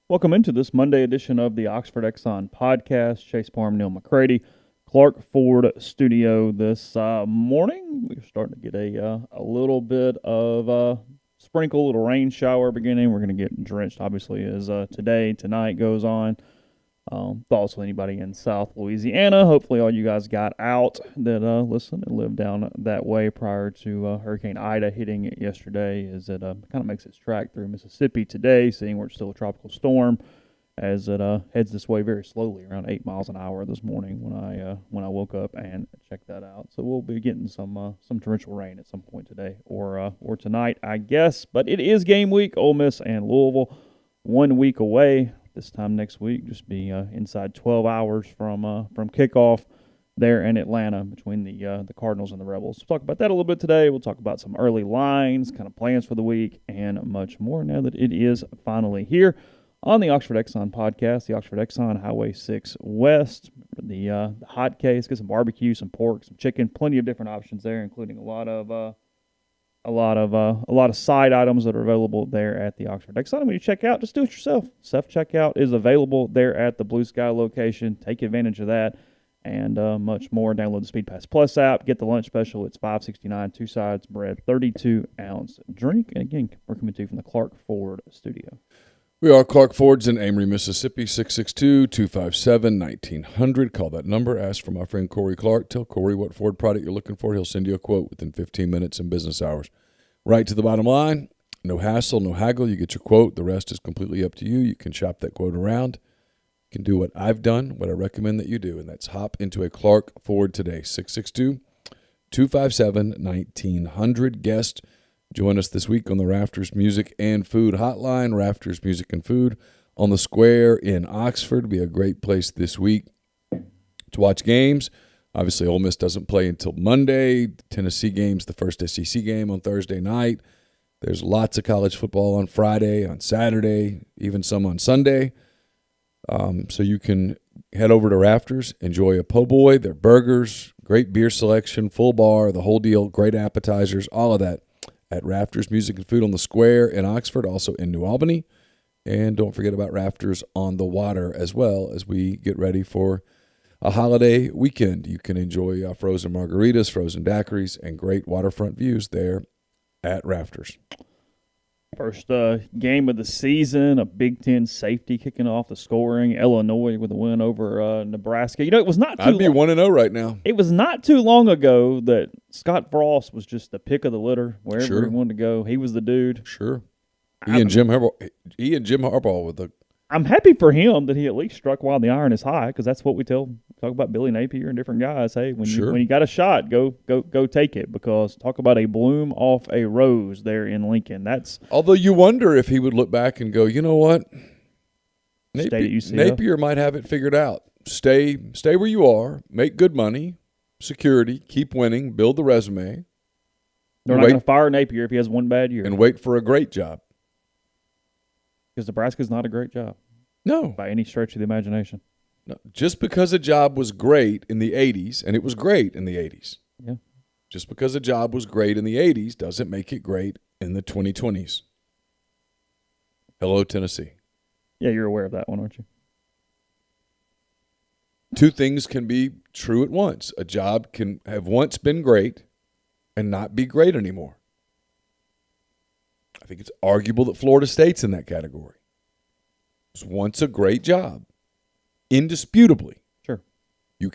Welcome into this Monday edition of the Oxford Exxon Podcast. Chase Parham, Neal, McCready, Clark Ford Studio this morning. We're starting to get a little bit of sprinkle, little rain shower beginning. We're going to get drenched, obviously, as tonight goes on. Thoughts with anybody in South Louisiana. Hopefully all you guys got out that listen and lived down that way prior to Hurricane Ida hitting it yesterday, as it kind of makes its track through Mississippi today, seeing where it's still a tropical storm as it heads this way very slowly, around 8 miles an hour this morning when I woke up and checked that out. So we'll be getting some torrential rain at some point today or tonight, I guess. But it is game week. Ole Miss and Louisville 1 week away. This time next week, just be inside 12 hours from kickoff there in Atlanta between the Cardinals and the Rebels. We'll talk about that a little bit today. We'll talk about some early lines, kind of plans for the week, and much more now that it is finally here on the Oxford Exxon Podcast, the Oxford Exxon Highway 6 West. The hot case, get some barbecue, some pork, some chicken, plenty of different options there, including a lot of side items that are available there at the Oxford Exxon. When you check out, just do it yourself. Self-checkout is available there at the Blue Sky location. Take advantage of that and much more. Download the Speed Pass Plus app. Get the lunch special. It's $5.69, 2 sides, bread, 32-ounce drink. And again, we're coming to you from the Clark Ford Studio. We are Clark Ford's in Amory, Mississippi, 662-257-1900. Call that number. Ask for my friend Corey Clark. Tell Corey what Ford product you're looking for. He'll send you a quote within 15 minutes in business hours. Right to the bottom line. No hassle, no haggle. You get your quote. The rest is completely up to you. You can shop that quote around. You can do what I've done, what I recommend that you do, and that's hop into a Clark Ford today. 662-257-1900. Guest, join us this week on the Rafters Music and Food Hotline. Rafters Music and Food on the Square in Oxford. Be a great place this week to watch games. Obviously, Ole Miss doesn't play until Monday. Tennessee game's the first SEC game on Thursday night. There's lots of college football on Friday, on Saturday, even some on Sunday. So you can head over to Rafters, enjoy a po' boy, their burgers, great beer selection, full bar, the whole deal, great appetizers, all of that at Rafters Music and Food on the Square in Oxford, also in New Albany. And don't forget about Rafters on the Water as well as we get ready for a holiday weekend. You can enjoy frozen margaritas, frozen daiquiris, and great waterfront views there at Rafters. First game of the season, a Big Ten safety kicking off the scoring. Illinois with a win over Nebraska. You know, it was not too I'd be 1-0 right now. It was not too long ago that Scott Frost was just the pick of the litter wherever he wanted to go. He was the dude. Sure. He and Jim Harbaugh were the. I'm happy for him that he at least struck while the iron is high, because that's what we talk about Billy Napier and different guys. Hey, when you got a shot, go take it, because talk about a bloom off a rose there in Lincoln. Although you wonder if he would look back and go, you know what, Napier might have it figured out. Stay where you are, make good money, security, keep winning, build the resume. They're not going to fire Napier if he has one bad year. And wait for a great job. Because Nebraska's not a great job. No. By any stretch of the imagination. No. Just because a job was great in the 80s, and it was great in the 80s. Yeah. Just because a job was great in the 80s doesn't make it great in the 2020s. Hello, Tennessee. Yeah, you're aware of that one, aren't you? Two things can be true at once. A job can have once been great and not be great anymore. I think it's arguable that Florida State's in that category. It was once a great job, indisputably. Sure. You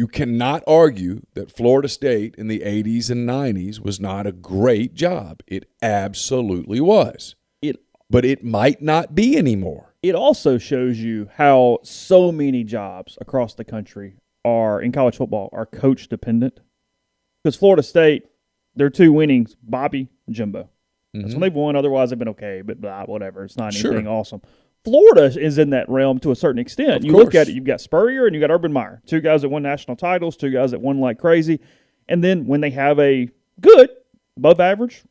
cannot argue that Florida State in the 80s and 90s was not a great job. It absolutely was. But it might not be anymore. It also shows you how so many jobs across the country in college football are coach dependent. Because Florida State, their two winnings, Bobby and Jimbo. That's when they've won. Otherwise, they've been okay, but whatever. It's not anything awesome. Florida is in that realm to a certain extent. You look at it, you've got Spurrier and you've got Urban Meyer, two guys that won national titles, two guys that won like crazy. And then when they have a good, above average,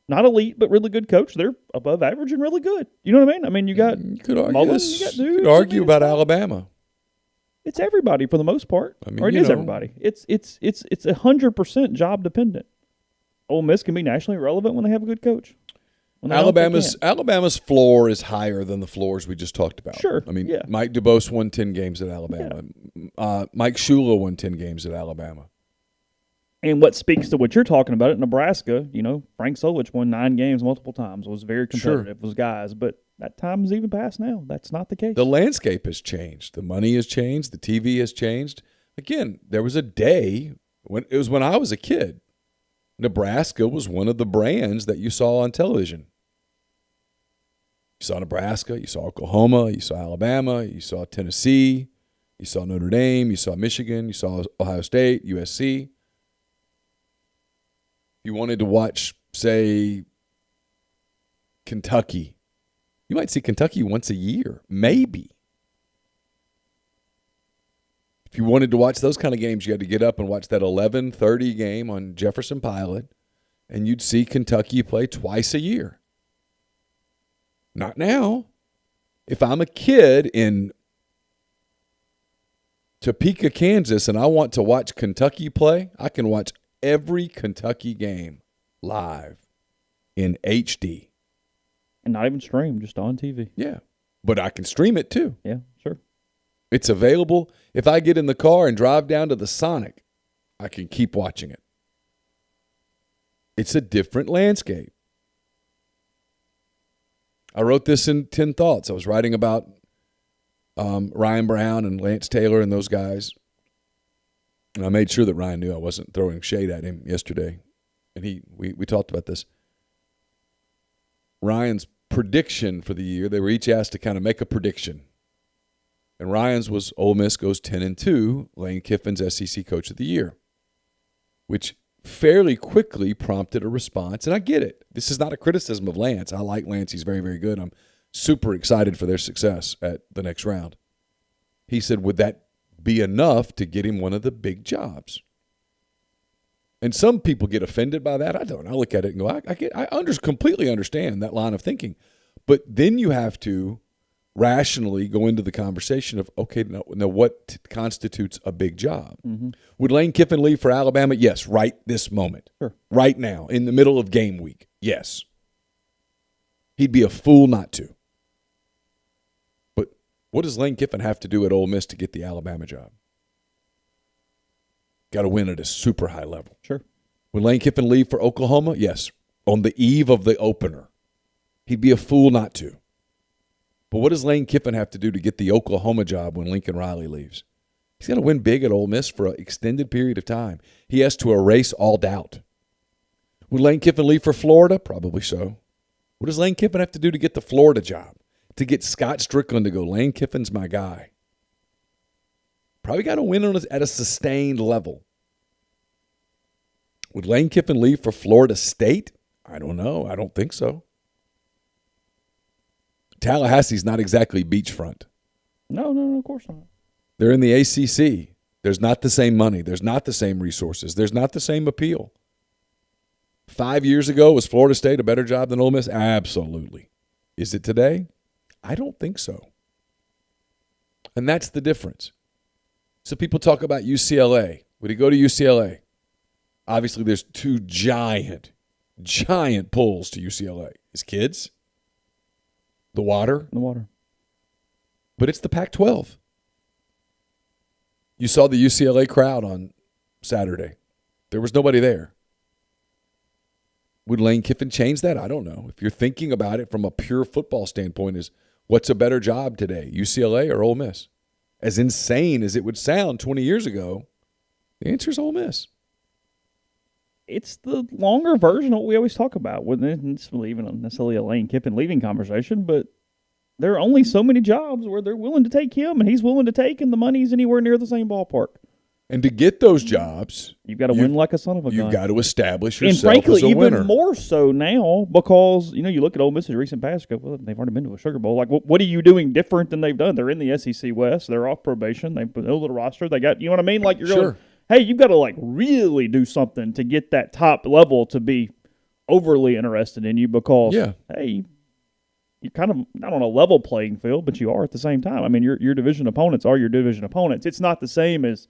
not elite, but really good coach, they're above average and really good. You know what I mean? I mean, you got Mullen, you got argue about Alabama. It's everybody for the most part. I mean, or it is everybody. It's 100% job dependent. Ole Miss can be nationally relevant when they have a good coach. When they don't, they can't. Alabama's floor is higher than the floors we just talked about. Sure. I mean, yeah. Mike DuBose won 10 games at Alabama. Yeah. Mike Shula won 10 games at Alabama. And what speaks to what you're talking about at Nebraska, Frank Solich won 9 games multiple times, was very competitive, was guys. But that time is even past now. That's not the case. The landscape has changed. The money has changed. The TV has changed. Again, there was a day when I was a kid. Nebraska was one of the brands that you saw on television. You saw Nebraska, you saw Oklahoma, you saw Alabama, you saw Tennessee, you saw Notre Dame, you saw Michigan, you saw Ohio State, USC. You wanted to watch, say, Kentucky. You might see Kentucky once a year, maybe. If you wanted to watch those kind of games, you had to get up and watch that 11:30 game on Jefferson Pilot, and you'd see Kentucky play twice a year. Not now. If I'm a kid in Topeka, Kansas, and I want to watch Kentucky play, I can watch every Kentucky game live in HD. And not even stream, just on TV. Yeah. But I can stream it too. Yeah, sure. It's available. If I get in the car and drive down to the Sonic, I can keep watching it. It's a different landscape. I wrote this in 10 Thoughts. I was writing about Ryan Brown and Lance Taylor and those guys. And I made sure that Ryan knew I wasn't throwing shade at him yesterday. And we talked about this. Ryan's prediction for the year, they were each asked to kind of make a prediction. And Ryan's was Ole Miss goes 10-2, Lane Kiffin's SEC Coach of the Year, which fairly quickly prompted a response. And I get it. This is not a criticism of Lance. I like Lance. He's very, very good. I'm super excited for their success at the next round. He said, would that be enough to get him one of the big jobs? And some people get offended by that. I don't. I look at it and go, I completely understand that line of thinking. But then you have to rationally go into the conversation of, okay, now what constitutes a big job? Mm-hmm. Would Lane Kiffin leave for Alabama? Yes, right this moment. Sure. Right now, in the middle of game week. Yes. He'd be a fool not to. But what does Lane Kiffin have to do at Ole Miss to get the Alabama job? Got to win at a super high level. Sure. Would Lane Kiffin leave for Oklahoma? Yes. On the eve of the opener. He'd be a fool not to. But what does Lane Kiffin have to do to get the Oklahoma job when Lincoln Riley leaves? He's got to win big at Ole Miss for an extended period of time. He has to erase all doubt. Would Lane Kiffin leave for Florida? Probably so. What does Lane Kiffin have to do to get the Florida job? To get Scott Strickland to go, Lane Kiffin's my guy. Probably got to win at a sustained level. Would Lane Kiffin leave for Florida State? I don't know. I don't think so. Tallahassee's not exactly beachfront. No, of course not. They're in the ACC. There's not the same money. There's not the same resources. There's not the same appeal. 5 years ago, was Florida State a better job than Ole Miss? Absolutely. Is it today? I don't think so. And that's the difference. So people talk about UCLA. Would he go to UCLA? Obviously, there's two giant pulls to UCLA. His kids, the water. But it's the Pac-12. You saw the UCLA crowd on Saturday. There was nobody there. Would Lane Kiffin change that? I don't know. If you're thinking about it from a pure football standpoint, is what's a better job today, UCLA or Ole Miss? As insane as it would sound 20 years ago, the answer is Ole Miss. It's the longer version of what we always talk about. It's not even necessarily a Lane Kiffin leaving conversation, but there are only so many jobs where they're willing to take him, and he's willing to take, and the money's anywhere near the same ballpark. And to get those jobs, you've got to win like a son of a gun. You've got to establish yourself as a winner. And frankly, even more so now because, you look at Ole Miss's recent past, go, well, they've already been to a Sugar Bowl. Like, what are you doing different than they've done? They're in the SEC West. They're off probation. They put a little roster. They got, you know what I mean? Like, you're going, hey, you've got to, really do something to get that top level to be overly interested in you because, hey, you're kind of not on a level playing field, but you are at the same time. I mean, your division opponents are your division opponents. It's not the same as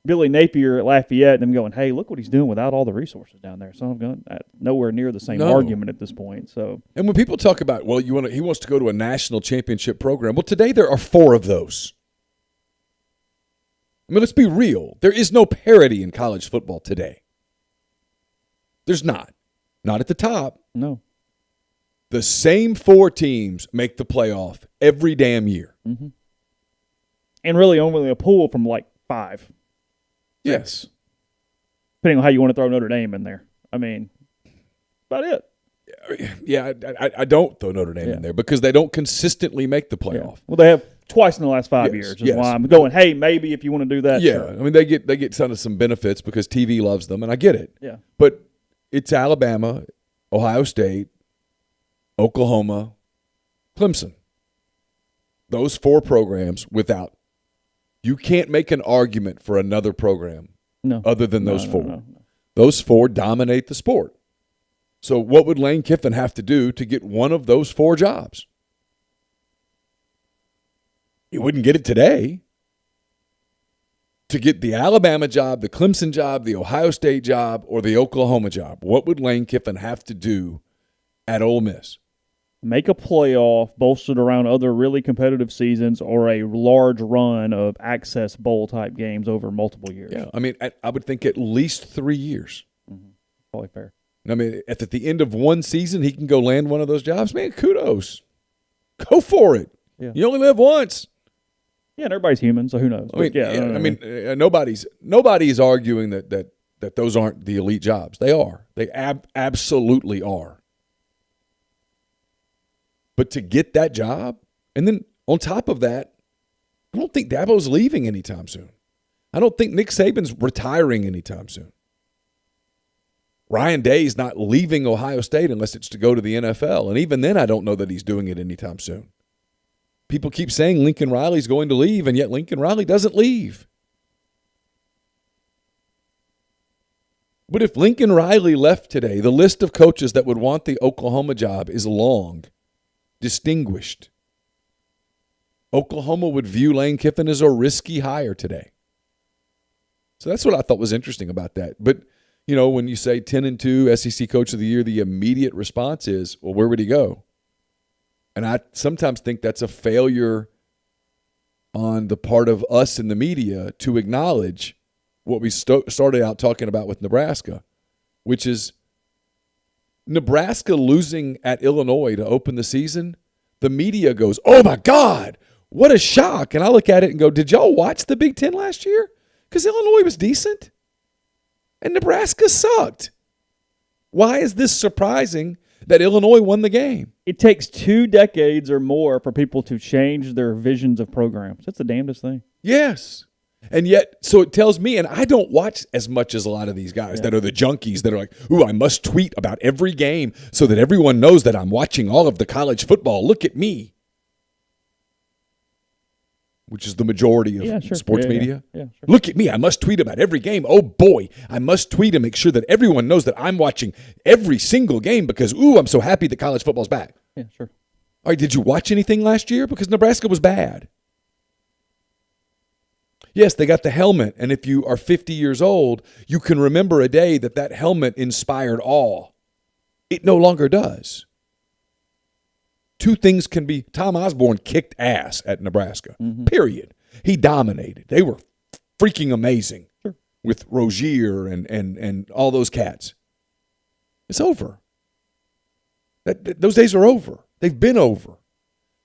Billy Napier at Lafayette and them going, hey, look what he's doing without all the resources down there. So I'm going nowhere near the same argument at this point. So, and when people talk about, well, he wants to go to a national championship program. Well, today there are 4 of those. I mean, let's be real. There is no parity in college football today. There's not. Not at the top. No. The same 4 teams make the playoff every damn year. Mm-hmm. And really only a pool from like 5. Yes. Depending on how you want to throw Notre Dame in there. I mean, about it. Yeah, I don't throw Notre Dame in there because they don't consistently make the playoff. Yeah. Well, they have twice in the last 5 years. Is why I'm going, hey, maybe if you want to do that. Yeah, sure. I mean, they get some benefits because TV loves them, and I get it. Yeah. But it's Alabama, Ohio State, Oklahoma, Clemson. Those 4 programs without. You can't make an argument for another program other than those 4. No. Those 4 dominate the sport. So what would Lane Kiffin have to do to get one of those 4 jobs? He wouldn't get it today. To get the Alabama job, the Clemson job, the Ohio State job, or the Oklahoma job, what would Lane Kiffin have to do at Ole Miss? Make a playoff bolstered around other really competitive seasons or a large run of access bowl type games over multiple years. Yeah, I mean, I would think at least 3 years. Mm-hmm. Probably fair. I mean, at the end of one season, he can go land one of those jobs. Man, kudos. Go for it. Yeah. You only live once. Yeah, and everybody's human, so who knows? Nobody's arguing that those aren't the elite jobs. They are. They absolutely are. But to get that job, and then on top of that, I don't think Dabo's leaving anytime soon. I don't think Nick Saban's retiring anytime soon. Ryan Day's not leaving Ohio State unless it's to go to the NFL. And even then, I don't know that he's doing it anytime soon. People keep saying Lincoln Riley's going to leave, and yet Lincoln Riley doesn't leave. But if Lincoln Riley left today, the list of coaches that would want the Oklahoma job is long, distinguished. Oklahoma would view Lane Kiffin as a risky hire today. So that's what I thought was interesting about that. But, you know, when you say 10-2 SEC Coach of the Year, the immediate response is, well, where would he go? And I sometimes think that's a failure on the part of us in the media to acknowledge what we started out talking about with Nebraska, which is Nebraska losing at Illinois to open the season. The media goes, oh, my God, what a shock. And I look at it and go, did y'all watch the Big Ten last year? Because Illinois was decent and Nebraska sucked. Why is this surprising that Illinois won the game? It takes 2 decades or more for people to change their visions of programs. That's the damnedest thing. Yes. And yet, so it tells me, and I don't watch as much as a lot of these guys that are the junkies that are like, ooh, I must tweet about every game so that everyone knows that I'm watching all of the college football. Look at me. Which is the majority of sports media. Yeah, sure. Look at me. I must tweet about every game. Oh, boy. I must tweet and make sure that everyone knows that I'm watching every single game because, ooh, I'm so happy that college football's back. Yeah, sure. All right, did you watch anything last year? Because Nebraska was bad. Yes, they got the helmet, and if you are 50 years old, you can remember a day that helmet inspired awe. It no longer does. 2 things can be. Tom Osborne kicked ass at Nebraska, period. He dominated. They were freaking amazing with Rozier and all those cats. It's over. Those days are over. They've been over.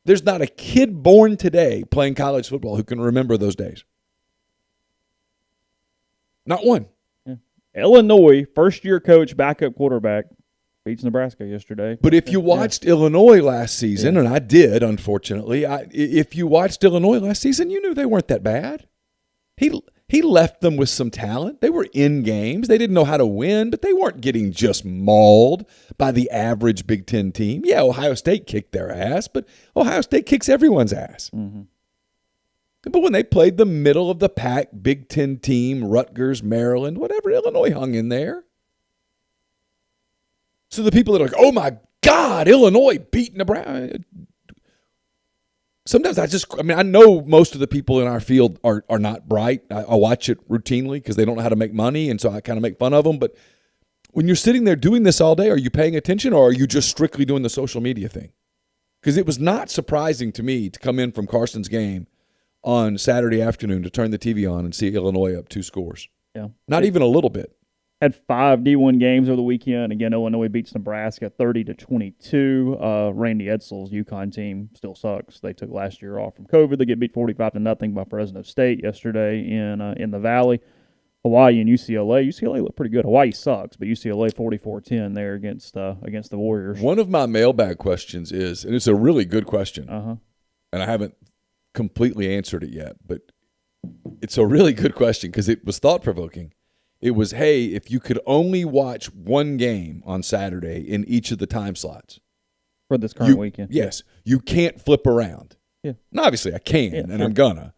There's not a kid born today playing college football who can remember those days. Not one. Yeah. Illinois, first-year coach, backup quarterback, beats Nebraska yesterday. But if you watched Illinois last season, and I did, unfortunately, if you watched Illinois last season, you knew they weren't that bad. He left them with some talent. They were in games. They didn't know how to win, but they weren't getting just mauled by the average Big Ten team. Yeah, Ohio State kicked their ass, but Ohio State kicks everyone's ass. Mm-hmm. But when they played the middle of the pack Big Ten team, Rutgers, Maryland, whatever, Illinois hung in there. So the people that are like, oh, my God, Illinois beat Nebraska. sometimes I know most of the people in our field are not bright. I watch it routinely because they don't know how to make money, and so I kind of make fun of them. But when you're sitting there doing this all day, are you paying attention, or are you just strictly doing the social media thing? Because it was not surprising to me to come in from Carson's game on Saturday afternoon to turn the TV on and see Illinois up 2 scores. Yeah. Not even a little bit. Had 5 D1 games over the weekend. Again, Illinois beats Nebraska 30-22. Randy Edsall's UConn team still sucks. They took last year off from COVID. They get beat 45-0 by Fresno State yesterday in the Valley. Hawaii and UCLA. UCLA looked pretty good. Hawaii sucks, but UCLA 44-10 there against the Warriors. One of my mailbag questions is, and it's a really good question, and I haven't completely answered it yet, but it's a really good question because it was thought-provoking. It was, hey, if you could only watch one game on Saturday in each of the time slots. For this current weekend. Yes. You can't flip around. Yeah. And obviously I can, and I'm gonna.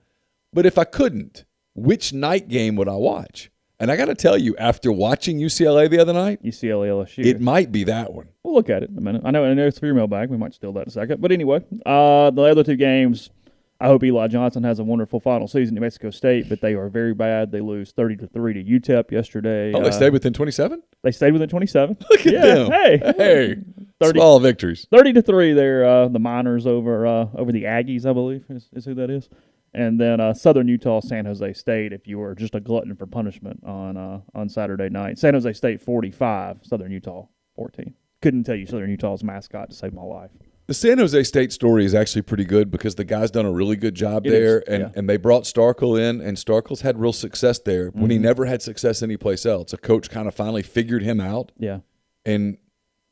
But if I couldn't, which night game would I watch? And I got to tell you, after watching UCLA the other night, UCLA LSU, it might be that one. We'll look at it in a minute. I know it's for your mailbag. We might steal that in a second. But anyway, the other 2 games, I hope Eli Johnson has a wonderful final season at New Mexico State, but they are very bad. They lose 30-3 to UTEP yesterday. Oh, they stayed within 27? They stayed within 27. Look at them. Hey. 30, small victories. 30-3 there, the Miners over the Aggies, I believe, is who that is. And then Southern Utah, San Jose State, if you were just a glutton for punishment on Saturday night. San Jose State 45, Southern Utah 14. Couldn't tell you Southern Utah's mascot to save my life. The San Jose State story is actually pretty good because the guy's done a really good job there, and they brought Starkel in, and Starkel's had real success there when he never had success anyplace else. A coach kind of finally figured him out. Yeah. And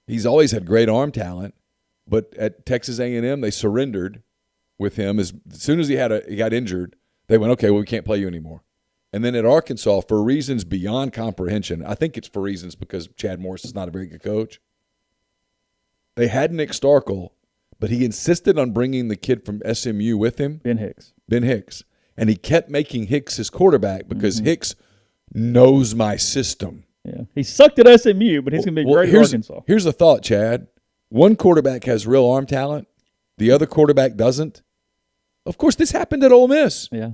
he's always had great arm talent, but at Texas A&M they surrendered with him. As soon as he got injured, they went, okay, well, we can't play you anymore. And then at Arkansas, for reasons beyond comprehension, I think it's for reasons because Chad Morris is not a very good coach, they had Nick Starkel, but he insisted on bringing the kid from SMU with him. Ben Hicks. And he kept making Hicks his quarterback because Hicks knows my system. Yeah. He sucked at SMU, but he's going to be great at Arkansas. Here's the thought, Chad. One quarterback has real arm talent. The other quarterback doesn't. Of course, this happened at Ole Miss. Yeah.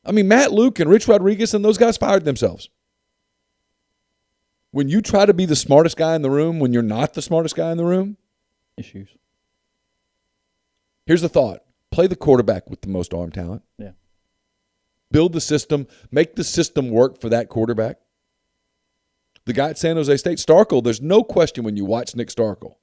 I mean, Matt Luke and Rich Rodriguez and those guys fired themselves. When you try to be the smartest guy in the room, when you're not the smartest guy in the room, issues. Here's the thought. Play the quarterback with the most arm talent. Yeah. Build the system. Make the system work for that quarterback. The guy at San Jose State, Starkel, there's no question when you watch Nick Starkel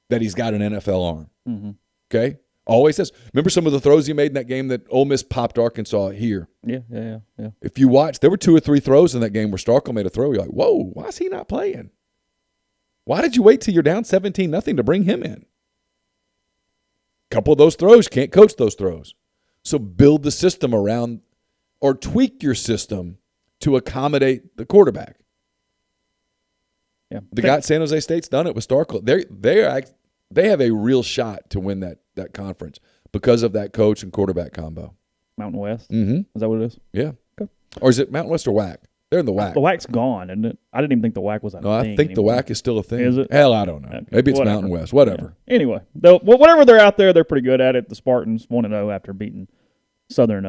that he's got an NFL arm. Mm-hmm. Okay? Always says. Remember some of the throws he made in that game that Ole Miss popped Arkansas here? Yeah. If you watch, there were 2 or 3 throws in that game where Starkel made a throw. You're like, whoa, why is he not playing? Why did you wait till you're down 17-0 to bring him in? A couple of those throws, can't coach those throws. So build the system around or tweak your system to accommodate the quarterback. Yeah. The guy at San Jose State's done it with Starkel. They have a real shot to win that conference because of that coach and quarterback combo. Mountain West? Mm-hmm. Is that what it is? Yeah. Okay. Or is it Mountain West or WAC? They're in the WAC. The WAC's gone, isn't it? I didn't even think the WAC was a thing. No, I think anymore. the WAC is still a thing. Is it? Hell, I don't know. Okay. Maybe it's Whatever. Mountain West. Whatever. Yeah. Anyway, whatever they're out there, they're pretty good at it. The Spartans 1-0 after beating Southern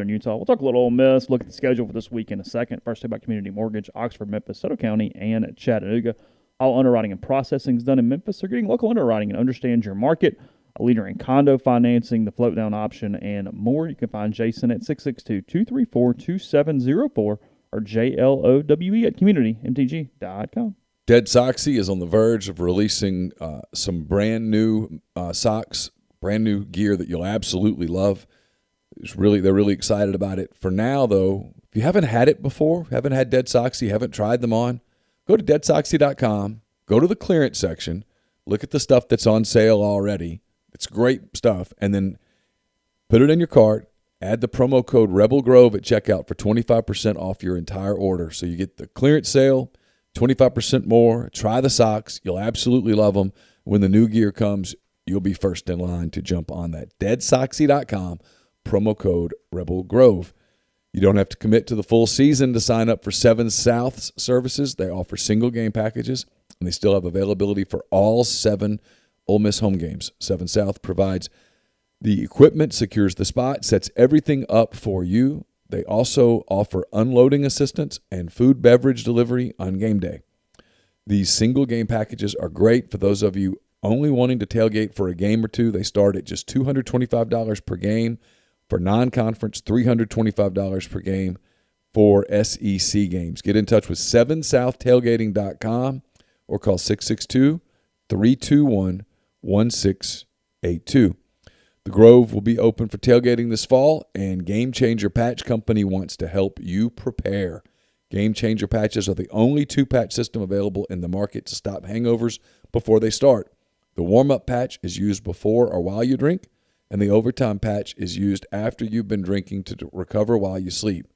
Utah. We'll talk a little Ole Miss, look at the schedule for this week in a second. First, about Community Mortgage, Oxford, Memphis, Soto County, and Chattanooga. All underwriting and processing is done in Memphis. They're getting local underwriting and understand your market. A leader in condo financing, the float down option, and more. You can find Jason at 662-234-2704 or JLOWE at communitymtg.com. Dead Soxy is on the verge of releasing some brand new socks, brand new gear that you'll absolutely love. They're really excited about it. For now, though, if you haven't had it before, haven't had Dead Soxy, haven't tried them on, go to deadsoxy.com, go to the clearance section, look at the stuff that's on sale already. It's great stuff. And then put it in your cart, add the promo code Rebel Grove at checkout for 25% off your entire order. So you get the clearance sale, 25% more. Try the socks. You'll absolutely love them. When the new gear comes, you'll be first in line to jump on that. deadsoxy.com, promo code Rebel Grove. You don't have to commit to the full season to sign up for 7 South's services. They offer single game packages, and they still have availability for all 7 Ole Miss home games. 7 South provides The equipment secures the spot, sets everything up for you. They also offer unloading assistance and food beverage delivery on game day. These single game packages are great for those of you only wanting to tailgate for a game or two. They start at just $225 per game. For non-conference, $325 per game for SEC games. Get in touch with 7southtailgating.com or call 662-321-1682. The Grove will be open for tailgating this fall, and Game Changer Patch Company wants to help you prepare. Game Changer patches are the only two-patch system available in the market to stop hangovers before they start. The warm-up patch is used before or while you drink, and the overtime patch is used after you've been drinking to recover while you sleep.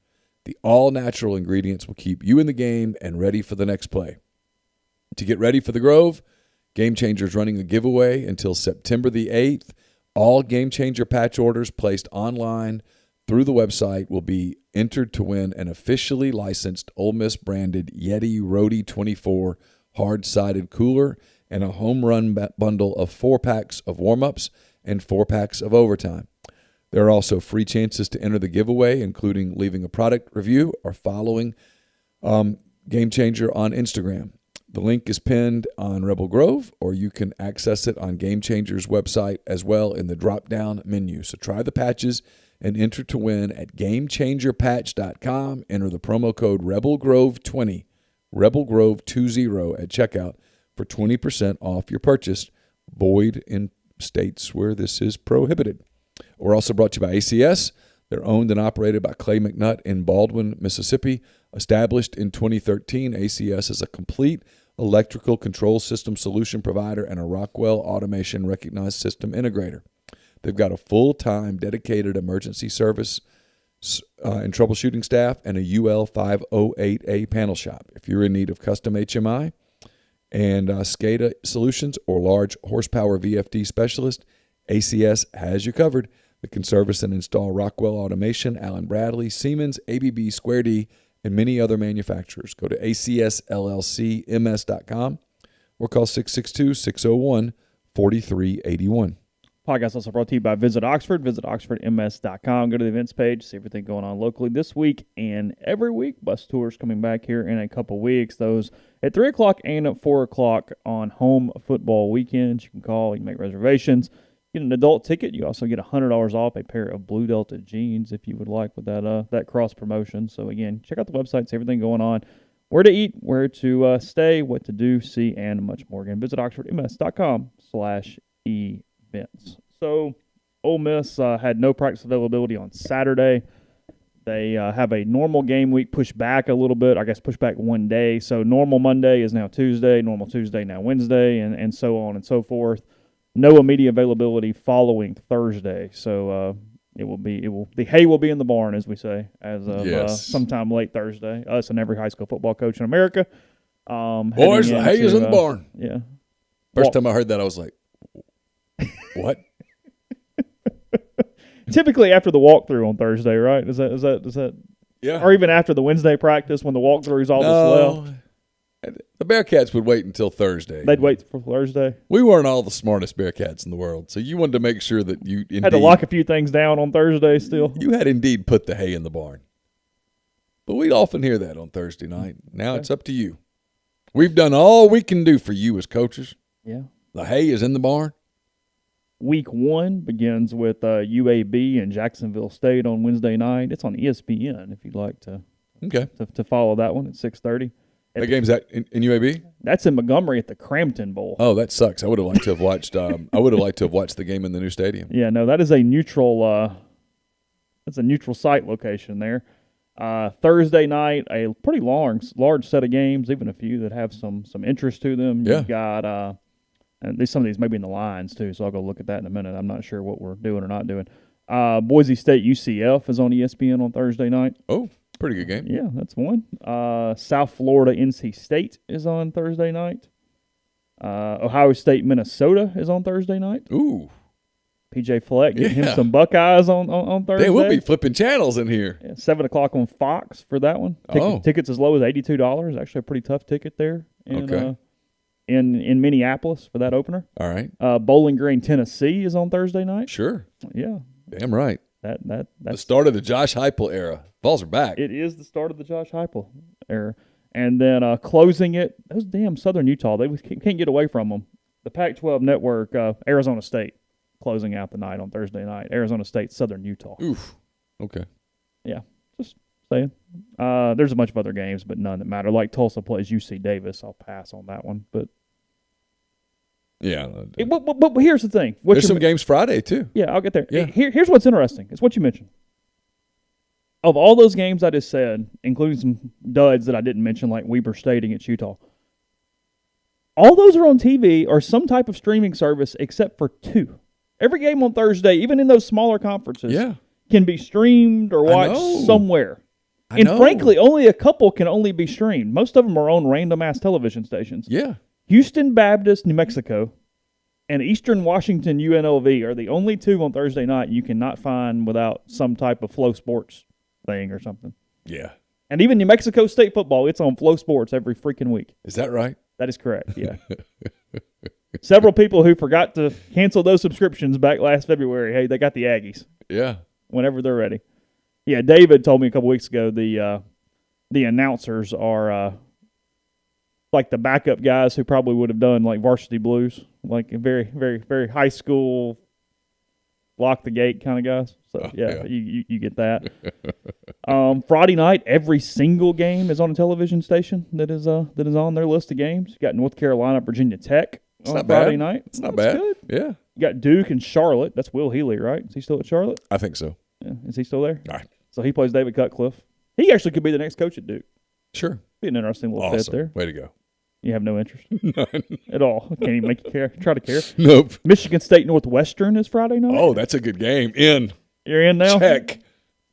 The all-natural ingredients will keep you in the game and ready for the next play. To get ready for the Grove, Game Changer is running a giveaway until September the 8th. All Game Changer patch orders placed online through the website will be entered to win an officially licensed Ole Miss branded Yeti Roadie 24 hard-sided cooler and a home run bundle of 4 packs of warm-ups and 4 packs of overtime. There are also free chances to enter the giveaway, including leaving a product review or following Game Changer on Instagram. The link is pinned on Rebel Grove, or you can access it on Game Changer's website as well in the drop-down menu. So try the patches and enter to win at GameChangerPatch.com. Enter the promo code RebelGrove20, RebelGrove20 at checkout for 20% off your purchase, void in states where this is prohibited. We're also brought to you by ACS. They're owned and operated by Clay McNutt in Baldwin, Mississippi. Established in 2013, ACS is a complete electrical control system solution provider and a Rockwell Automation recognized system integrator. They've got a full-time dedicated emergency service and troubleshooting staff and a UL 508A panel shop. If you're in need of custom HMI and SCADA solutions or large horsepower VFD specialist, ACS has you covered. They can service and install Rockwell Automation, Allen Bradley, Siemens, ABB, Square D, and many other manufacturers. Go to acsllcms.com or call 662-601-4381. Podcast also brought to you by Visit Oxford. Visit oxfordms.com. Go to the events page, see everything going on locally this week and every week. Bus tours coming back here in a couple weeks. Those at 3 o'clock and at 4 o'clock on home football weekends. You can call, you can make reservations. Get an adult ticket. You also get $100 off a pair of Blue Delta jeans if you would like with that cross promotion. So, again, check out the website, see everything going on, where to eat, where to stay, what to do, see, and much more. Again, visit oxfordms.com/events. So, Ole Miss had no practice availability on Saturday. They have a normal game week pushed back a little bit, I guess pushed back one day. So, normal Monday is now Tuesday, normal Tuesday now Wednesday, and so on and so forth. No immediate availability following Thursday, so the hay will be in the barn, as we say, as of sometime late Thursday. Us and every high school football coach in America. Boys, the hay is in the barn. Yeah. First time I heard that, I was like, "What?" Typically after the walkthrough on Thursday, right? Is that? Yeah. Or even after the Wednesday practice when the walkthrough is all that's left. The Bearcats would wait until Thursday. They'd wait for Thursday. We weren't all the smartest Bearcats in the world, so you wanted to make sure that you had to lock a few things down on Thursday still. You had indeed put the hay in the barn. But we'd often hear that on Thursday night. Now It's up to you. We've done all we can do for you as coaches. Yeah. The hay is in the barn. Week 1 begins with UAB and Jacksonville State on Wednesday night. It's on ESPN if you'd like to follow that one at 6:30. That game's in UAB? That's in Montgomery at the Crampton Bowl. Oh, that sucks. I would have liked to have watched. The game in the new stadium. Yeah, no, that is a neutral. That's a neutral site location there. Thursday night, a pretty large set of games, even a few that have some interest to them. Yeah. You've got and some of these may be in the lines too, so I'll go look at that in a minute. I'm not sure what we're doing or not doing. Boise State UCF is on ESPN on Thursday night. Oh. Pretty good game. Yeah, that's one. South Florida, NC State is on Thursday night. Ohio State, Minnesota is on Thursday night. Ooh. PJ Fleck getting him some Buckeyes on Thursday. They will be flipping channels in here. Yeah, 7 o'clock on Fox for that one. Tickets as low as $82. Actually a pretty tough ticket there in in Minneapolis for that opener. All right. Bowling Green, Tennessee is on Thursday night. Sure. Yeah. Damn right. That's the start of the Josh Heupel era. Vols are back. It is the start of the Josh Heupel era. And then closing it, those damn Southern Utah, they can't get away from them. The Pac-12 network, Arizona State, closing out the night on Thursday night. Arizona State, Southern Utah. Oof. Okay. Yeah, just saying. There's a bunch of other games, but none that matter. Like Tulsa plays UC Davis. I'll pass on that one. But yeah. But here's the thing. There's some games Friday, too. Yeah, I'll get there. Yeah. Here's what's interesting. It's what you mentioned. Of all those games I just said, including some duds that I didn't mention, like Weber State against Utah, all those are on TV or some type of streaming service except for two. Every game on Thursday, even in those smaller conferences, can be streamed or watched somewhere. And frankly, only a couple can only be streamed. Most of them are on random-ass television stations. Yeah. Houston Baptist, New Mexico, and Eastern Washington, UNLV are the only two on Thursday night you cannot find without some type of Flow Sports thing or something. Yeah. And even New Mexico State football, it's on Flow Sports every freaking week. Is that right? That is correct, yeah. Several people who forgot to cancel those subscriptions back last February, hey, they got the Aggies. Yeah. Whenever they're ready. Yeah, David told me a couple weeks ago the announcers are like the backup guys who probably would have done like Varsity Blues, like very, very, very high school, lock the gate kind of guys. So, you get that. Friday night, every single game is on a television station that is on their list of games. You got North Carolina, Virginia Tech on Friday night. It's not bad. Good. Yeah. You got Duke and Charlotte. That's Will Healy, right? Is he still at Charlotte? I think so. Yeah. Is he still there? All right. So he plays David Cutcliffe. He actually could be the next coach at Duke. Sure. Be an interesting little fit there. Way to go. You have no interest? None. At all. Can't even make you care. Try to care. Nope. Michigan State Northwestern is Friday night. Oh, that's a good game. In. You're in now? Check.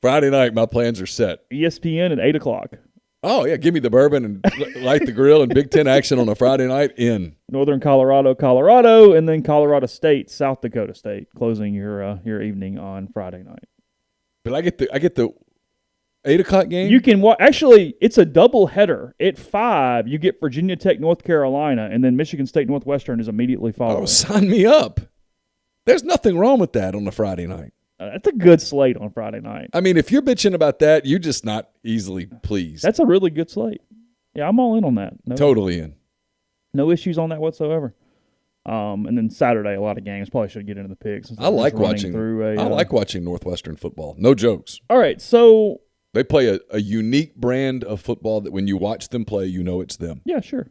Friday night, my plans are set. ESPN at 8 o'clock. Oh, yeah. Give me the bourbon and light the grill and Big Ten action on a Friday night. In. Northern Colorado, and then Colorado State, South Dakota State, closing your evening on Friday night. But I get the 8 o'clock game? You can actually, it's a double header. At 5, you get Virginia Tech, North Carolina, and then Michigan State Northwestern is immediately following. Oh, sign me up. There's nothing wrong with that on a Friday night. That's a good slate on Friday night. I mean, if you're bitching about that, you're just not easily pleased. That's a really good slate. Yeah, I'm all in on that. Totally in. No issues on that whatsoever. And then Saturday, a lot of games. Probably should get into the picks. I like watching Northwestern football. No jokes. All right, so they play a unique brand of football that when you watch them play, you know it's them. Yeah, sure.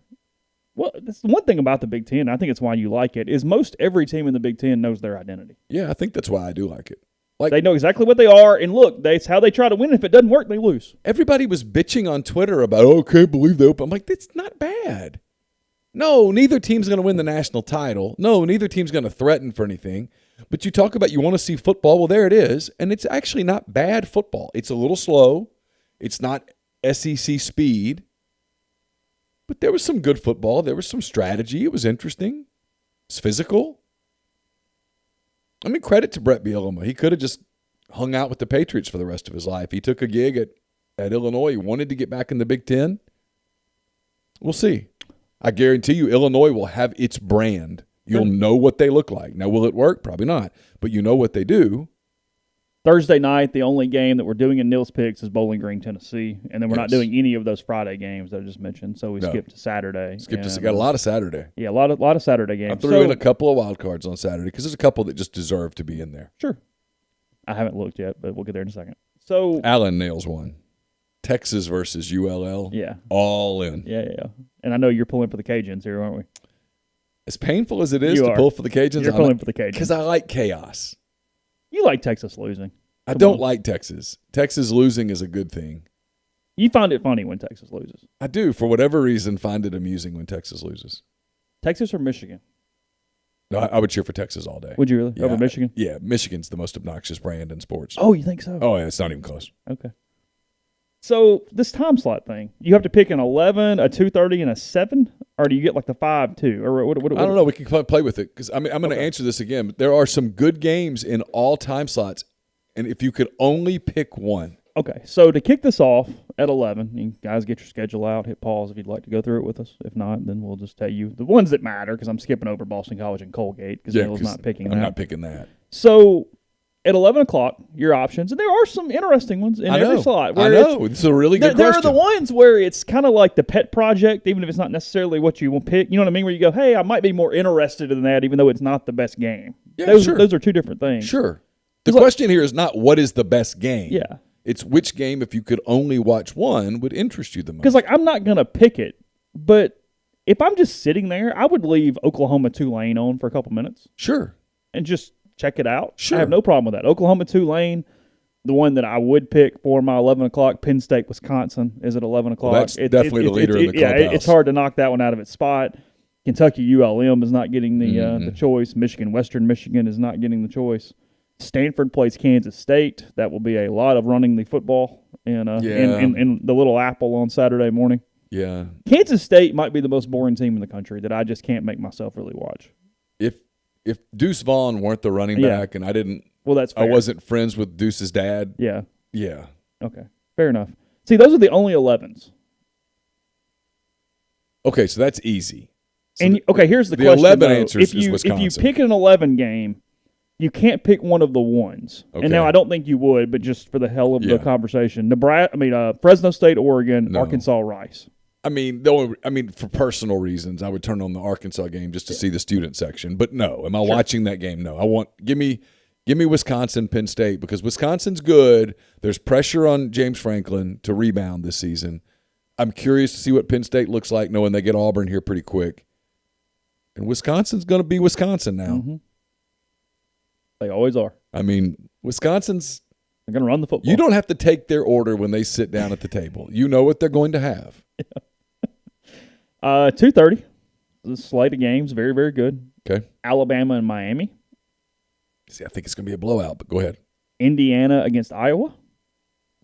Well, that's the one thing about the Big Ten. I think it's why you like it. Is most every team in the Big Ten knows their identity. Yeah, I think that's why I do like it. They know exactly what they are, and look, that's how they try to win. If it doesn't work, they lose. Everybody was bitching on Twitter about, I can't believe they open. I'm like, that's not bad. No, neither team's going to win the national title. No, neither team's going to threaten for anything. But you talk about you want to see football. Well, there it is, and it's actually not bad football. It's a little slow. It's not SEC speed. But there was some good football. There was some strategy. It was interesting. It's physical. I mean, credit to Brett Bielema. He could have just hung out with the Patriots for the rest of his life. He took a gig at Illinois. He wanted to get back in the Big Ten. We'll see. I guarantee you Illinois will have its brand. You'll know what they look like. Now, will it work? Probably not. But you know what they do. Thursday night, the only game that we're doing in Neal's Picks is Bowling Green, Tennessee. And then we're not doing any of those Friday games that I just mentioned. So we skipped to Saturday. Got a lot of Saturday. Yeah, a lot of Saturday games. I threw in a couple of wild cards on Saturday because there's a couple that just deserve to be in there. Sure. I haven't looked yet, but we'll get there in a second. So Allen nails one. Texas versus ULL. Yeah. All in. Yeah. And I know you're pulling for the Cajuns here, aren't we? As painful as it is to pull for the Cajuns, you're pulling for the Cajuns. Because I like chaos. You like Texas losing. I don't like Texas. Texas losing is a good thing. You find it funny when Texas loses. I do, for whatever reason, find it amusing when Texas loses. Texas or Michigan? No, I would cheer for Texas all day. Would you really? Yeah, over Michigan? Yeah, Michigan's the most obnoxious brand in sports. Oh, you think so? Oh, yeah, it's not even close. Okay. So this time slot thing, you have to pick an 11, a 2:30, and a 7? Or do you get like the 5-2? Or what? I don't know. We can play with it because I'm going to answer this again. But there are some good games in all time slots. And if you could only pick one, Okay, so to kick this off at 11, you guys get your schedule out, hit pause if you'd like to go through it with us. If not, then we'll just tell you the ones that matter because I'm skipping over Boston College and Colgate because Neal's not picking that. I'm not picking that. So at 11 o'clock, your options, and there are some interesting ones in every slot. I know. It's a really good question. There are the ones where it's kind of like the pet project, even if it's not necessarily what you will pick. You know what I mean? Where you go, hey, I might be more interested in that, even though it's not the best game. Yeah, those are two different things. Sure. The question here is not what is the best game. Yeah. It's which game, if you could only watch one, would interest you the most. Because, I'm not going to pick it, but if I'm just sitting there, I would leave Oklahoma-Tulane on for a couple minutes. Sure. And just check it out. Sure. I have no problem with that. Oklahoma-Tulane, the one that I would pick for my 11 o'clock, Penn State-Wisconsin is at 11 o'clock. Well, that's definitely the leader in the clubhouse. Yeah, it's hard to knock that one out of its spot. Kentucky-ULM is not getting the choice. Michigan-Western Michigan is not getting the choice. Stanford plays Kansas State. That will be a lot of running the football in the Little Apple on Saturday morning. Yeah. Kansas State might be the most boring team in the country that I just can't make myself really watch. If Deuce Vaughn weren't the running back and that's fair. I wasn't friends with Deuce's dad. Yeah. Yeah. Okay. Fair enough. See, those are the only 11s. Okay, so that's easy. So here's the question. 11 though. answers is Wisconsin. If you pick an 11 game, you can't pick one of the ones. Okay. And now I don't think you would, but just for the hell of the conversation, Fresno State, Oregon, Arkansas, Rice. For personal reasons, I would turn on the Arkansas game just to see the student section. But no, am I watching that game? No. Give me Wisconsin, Penn State, because Wisconsin's good. There's pressure on James Franklin to rebound this season. I'm curious to see what Penn State looks like, knowing they get Auburn here pretty quick. And Wisconsin's going to be Wisconsin now. Mm-hmm. They always are. Wisconsin's they're going to run the football. You don't have to take their order when they sit down at the table. You know what they're going to have. 2:30. The slate of games, very, very good. Okay. Alabama and Miami. See, I think it's going to be a blowout, but go ahead. Indiana against Iowa.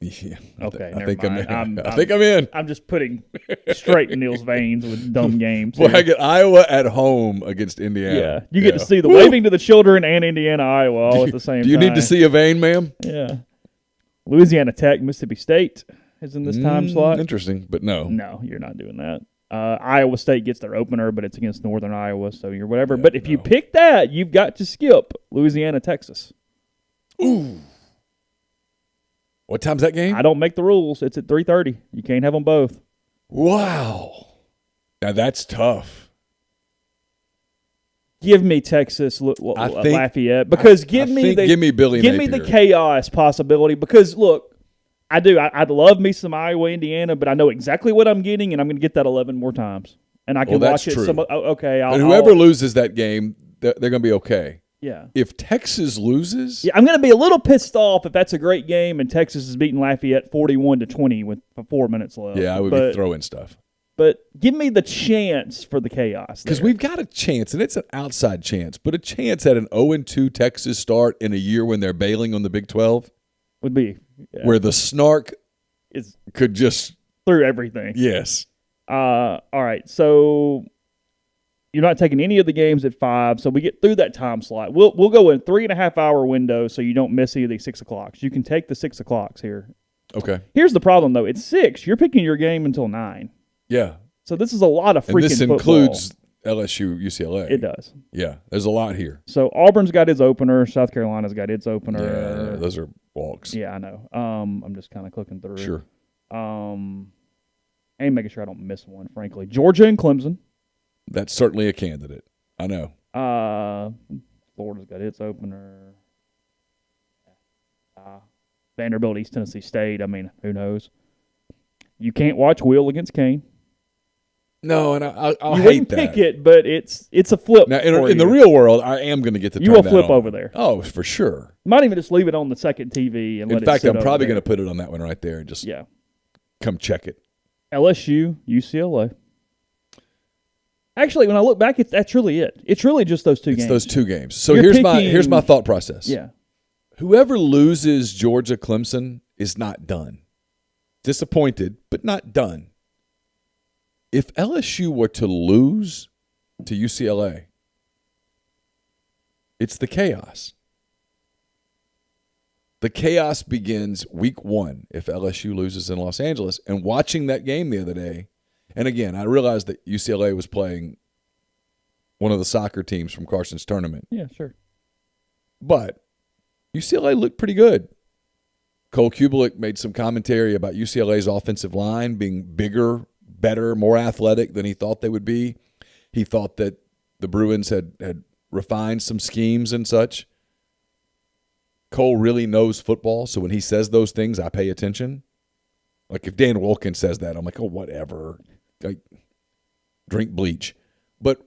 Yeah. Okay. I think I'm in. I'm just putting straight in Neal's veins with dumb games. Well, I get Iowa at home against Indiana. Yeah. You get to see the waving to the children and Indiana, Iowa all at the same time. Do you need to see a vein, ma'am? Yeah. Louisiana Tech, Mississippi State is in this time slot. Interesting, but no. No, you're not doing that. Iowa State gets their opener, but it's against Northern Iowa, so you're whatever. Yeah, but if you pick that, you've got to skip Louisiana, Texas. Ooh. What time's that game? I don't make the rules. It's at 3:30. You can't have them both. Wow. Now that's tough. Give me Texas, Lafayette, because give me Billy give Napier. me the chaos possibility. Because look, I'd love me some Iowa, Indiana, but I know exactly what I'm getting, and I'm going to get that 11 more times, and I can watch it. Whoever loses that game, they're going to be okay. Yeah. If Texas loses, I'm going to be a little pissed off if that's a great game and Texas is beating Lafayette 41-20 with 4 minutes left. Yeah, I would be throwing stuff. But give me the chance for the chaos. Because we've got a chance, and it's an outside chance, but a chance at an 0-2 Texas start in a year when they're bailing on the Big 12 would be where the snark could just through everything. Yes. All right, so you're not taking any of the games at 5, so we get through that time slot. We'll go in 3.5 hour window so you don't miss any of these 6 o'clocks. You can take the 6 o'clocks here. Okay. Here's the problem, though. It's 6. You're picking your game until 9. Yeah. So this is a lot of freaking football. And this includes LSU, UCLA. It does. Yeah, there's a lot here. So Auburn's got its opener. South Carolina's got its opener. Yeah, those are walks. Yeah, I know. I'm just kind of clicking through. Sure. And making sure I don't miss one, frankly. Georgia and Clemson. That's certainly a candidate. I know. Florida's got its opener. Vanderbilt, East Tennessee State. Who knows? You can't watch Will against Kane. No, and I'll you hate wouldn't pick it, but it's a flip. Now, in the real world, I am going to get to turn that on. You will flip over there. Oh, for sure. Might even just leave it on the second TV and let it sit. In fact, I'm probably going to put it on that one right there and just come check it. LSU, UCLA. Actually, when I look back, that's really it. It's really just those two games. It's those two games. So here's my thought process. Yeah. Whoever loses Georgia Clemson is not done. Disappointed, but not done. If LSU were to lose to UCLA, it's the chaos. The chaos begins week 1 if LSU loses in Los Angeles. And watching that game the other day, and again, I realized that UCLA was playing one of the soccer teams from Carson's tournament. Yeah, sure. But UCLA looked pretty good. Cole Kubelik made some commentary about UCLA's offensive line being bigger, better, more athletic than he thought they would be. He thought that the Bruins had refined some schemes and such. Cole really knows football, so when he says those things, I pay attention. Like if Dan Wilkins says that, I'm like, oh, whatever. Like, drink bleach. But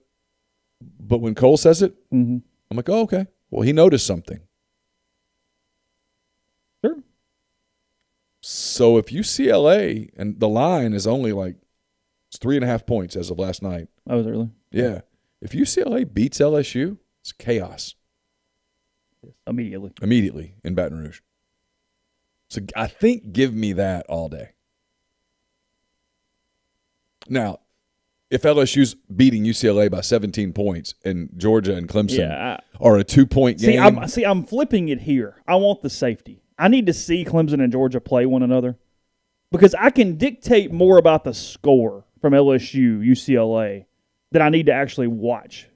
when Cole says it, I'm like, oh, okay. Well, he noticed something. Sure. So if UCLA, and the line is only like it's 3.5 points as of last night. That was early. Yeah. If UCLA beats LSU, it's chaos. Yes. Immediately in Baton Rouge. So I think give me that all day. Now, if LSU's beating UCLA by 17 points and Georgia and Clemson are a 2-point game. I'm flipping it here. I want the safety. I need to see Clemson and Georgia play one another because I can dictate more about the score from LSU, UCLA, than I need to actually watch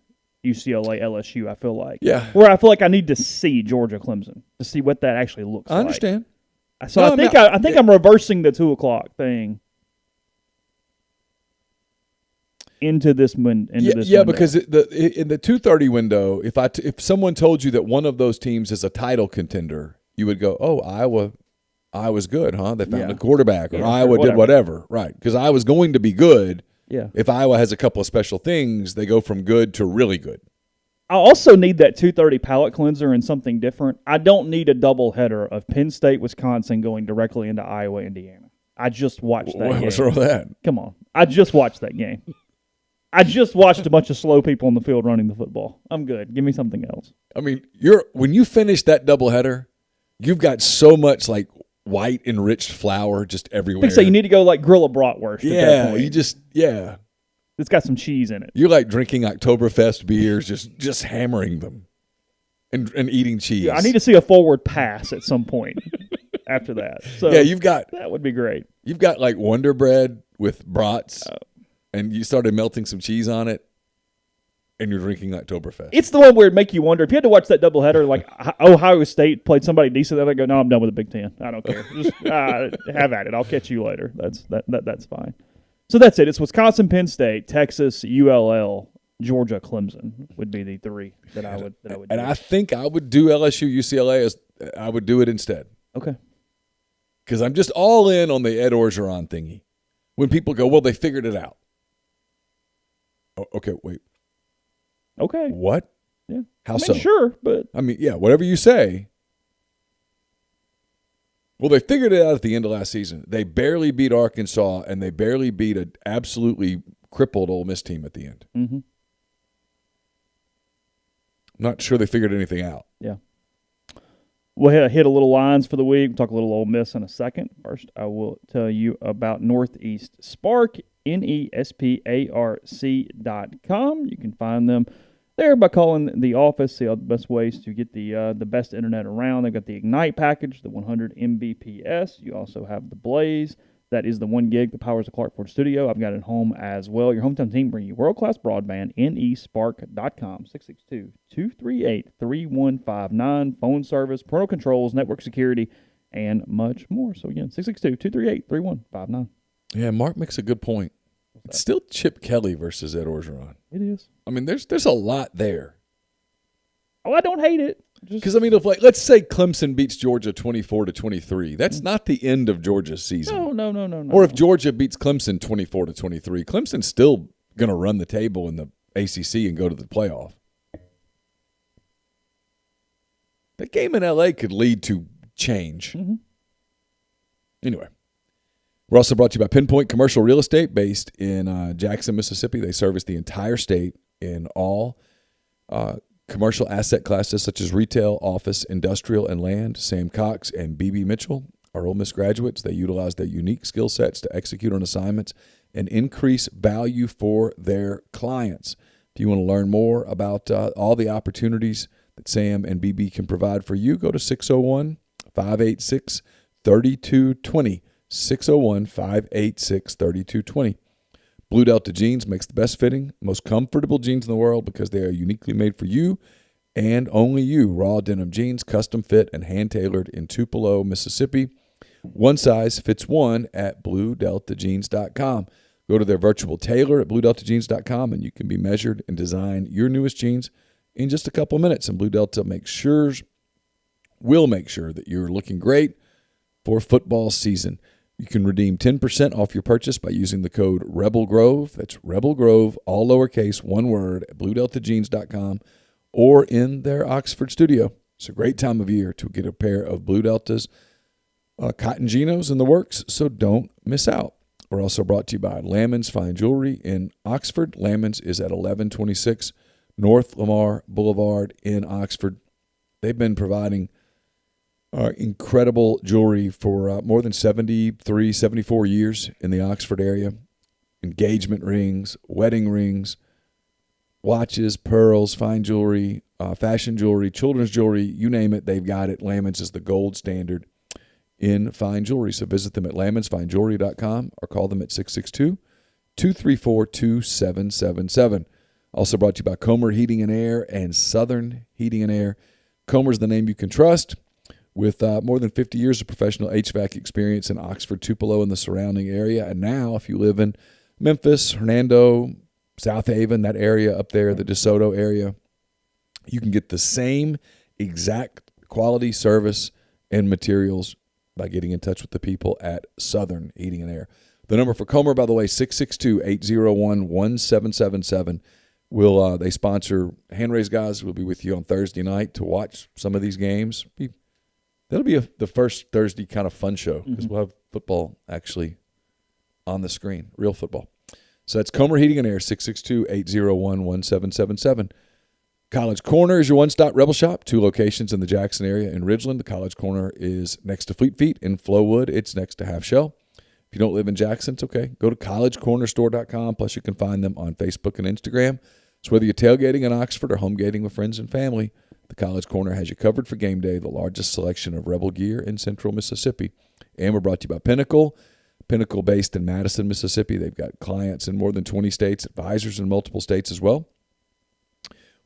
UCLA, LSU, I feel like. Yeah. Where I feel like I need to see Georgia, Clemson to see what that actually looks like. I understand. So no, I think I'm reversing the 2 o'clock thing into this window. Yeah, because in the 2:30 window, if someone told you that one of those teams is a title contender, you would go, "Oh, Iowa's good, huh? They found a quarterback, or Iowa did whatever." Right, because Iowa's going to be good. Yeah. If Iowa has a couple of special things, they go from good to really good. I also need that 2:30 palate cleanser and something different. I don't need a doubleheader of Penn State, Wisconsin going directly into Iowa, Indiana. I just watched that game. What's wrong with that? Come on. I just watched that game. I just watched a bunch of slow people on the field running the football. I'm good. Give me something else. I mean, when you finish that doubleheader, you've got so much like white enriched flour just everywhere. I think so. You need to go like grill a bratwurst. Yeah, at that point. you just It's got some cheese in it. You're like drinking Oktoberfest beers, just hammering them, and eating cheese. Yeah, I need to see a forward pass at some point after that. So yeah, that would be great. You've got like Wonder Bread with brats, and you started melting some cheese on it, and you're drinking Oktoberfest. It's the one where it'd make you wonder if you had to watch that doubleheader, like Ohio State played somebody decent. They go, no, I'm done with the Big Ten. I don't care. Just have at it. I'll catch you later. That's fine. So that's it. It's Wisconsin, Penn State, Texas, ULL, Georgia, Clemson would be the 3 that I would. And I think I would do LSU, UCLA as I would do it instead. Okay. Because I'm just all in on the Ed Orgeron thingy. When people go, well, they figured it out. Oh, okay, wait. Okay. What? Yeah. How so? Sure, but I mean, yeah, whatever you say. Well, they figured it out at the end of last season. They barely beat Arkansas, and they barely beat an absolutely crippled Ole Miss team at the end. Mm-hmm. I'm not sure they figured anything out. Yeah. We'll hit a little lines for the week. We'll talk a little Ole Miss in a second. First, I will tell you about Northeast Spark, NESPARC.com. You can find them there by calling the office. See all the best ways to get the best internet around. They've got the Ignite package, the 100 Mbps. You also have the Blaze. That is the 1 gig that powers the Clark Ford studio. I've got it at home as well. Your hometown team bring you world-class broadband, NESPARC.com, 662-238-3159, phone service, parental controls, network security, and much more. So again, 662-238-3159. Yeah, Mark makes a good point. It's still Chip Kelly versus Ed Orgeron. It is. I mean, there's a lot there. Oh, I don't hate it. Because, I mean, let's say Clemson beats Georgia 24-23. That's not the end of Georgia's season. No. Or if Georgia beats Clemson 24-23, Clemson's still going to run the table in the ACC and go to the playoff. That game in L.A. could lead to change. Mm-hmm. Anyway, we're also brought to you by Pinpoint Commercial Real Estate based in Jackson, Mississippi. They service the entire state in all commercial asset classes such as retail, office, industrial, and land. Sam Cox and B.B. Mitchell are Ole Miss graduates. They utilize their unique skill sets to execute on assignments and increase value for their clients. If you want to learn more about all the opportunities that Sam and BB can provide for you, go to 601-586-3220. 601-586-3220. Blue Delta Jeans makes the best fitting, most comfortable jeans in the world because they are uniquely made for you and only you. Raw denim jeans, custom fit and hand-tailored in Tupelo, Mississippi. One size fits one at BlueDeltaJeans.com. Go to their virtual tailor at BlueDeltaJeans.com, and you can be measured and design your newest jeans in just a couple minutes. And Blue Delta will make sure that you're looking great for football season. You can redeem 10% off your purchase by using the code REBELGROVE. That's Rebel Grove, all lowercase, one word, at BlueDeltaJeans.com or in their Oxford studio. It's a great time of year to get a pair of Blue Deltas cotton Genos in the works, so don't miss out. We're also brought to you by Lammons Fine Jewelry in Oxford. Lammons is at 1126 North Lamar Boulevard in Oxford. They've been providing incredible jewelry for more than 73, 74 years in the Oxford area. Engagement rings, wedding rings, watches, pearls, fine jewelry, fashion jewelry, children's jewelry, you name it, they've got it. Lammons is the gold standard in fine jewelry. So visit them at lammonsfinejewelry.com or call them at 662-234-2777. Also brought to you by Comer Heating and Air and Southern Heating and Air. Comer's the name you can trust. With more than 50 years of professional HVAC experience in Oxford, Tupelo, and the surrounding area. And now, if you live in Memphis, Hernando, South Haven, that area up there, the DeSoto area, you can get the same exact quality, service, and materials by getting in touch with the people at Southern Heating and Air. The number for Comer, by the way, 662-801-1777. They sponsor Hand Raise Guys. We'll be with you on Thursday night to watch some of these games. That'll be the first Thursday kind of fun show because we'll have football actually on the screen, real football. So that's Comer Heating and Air, 662-801-1777. College Corner is your one-stop Rebel shop. 2 locations in the Jackson area in Ridgeland. The College Corner is next to Fleet Feet. In Flowood, it's next to Half Shell. If you don't live in Jackson, it's okay. Go to collegecornerstore.com. Plus, you can find them on Facebook and Instagram. So whether you're tailgating in Oxford or home gating with friends and family, the College Corner has you covered for game day, the largest selection of Rebel gear in central Mississippi. And we're brought to you by Pinnacle. Pinnacle based in Madison, Mississippi. They've got clients in more than 20 states, advisors in multiple states as well.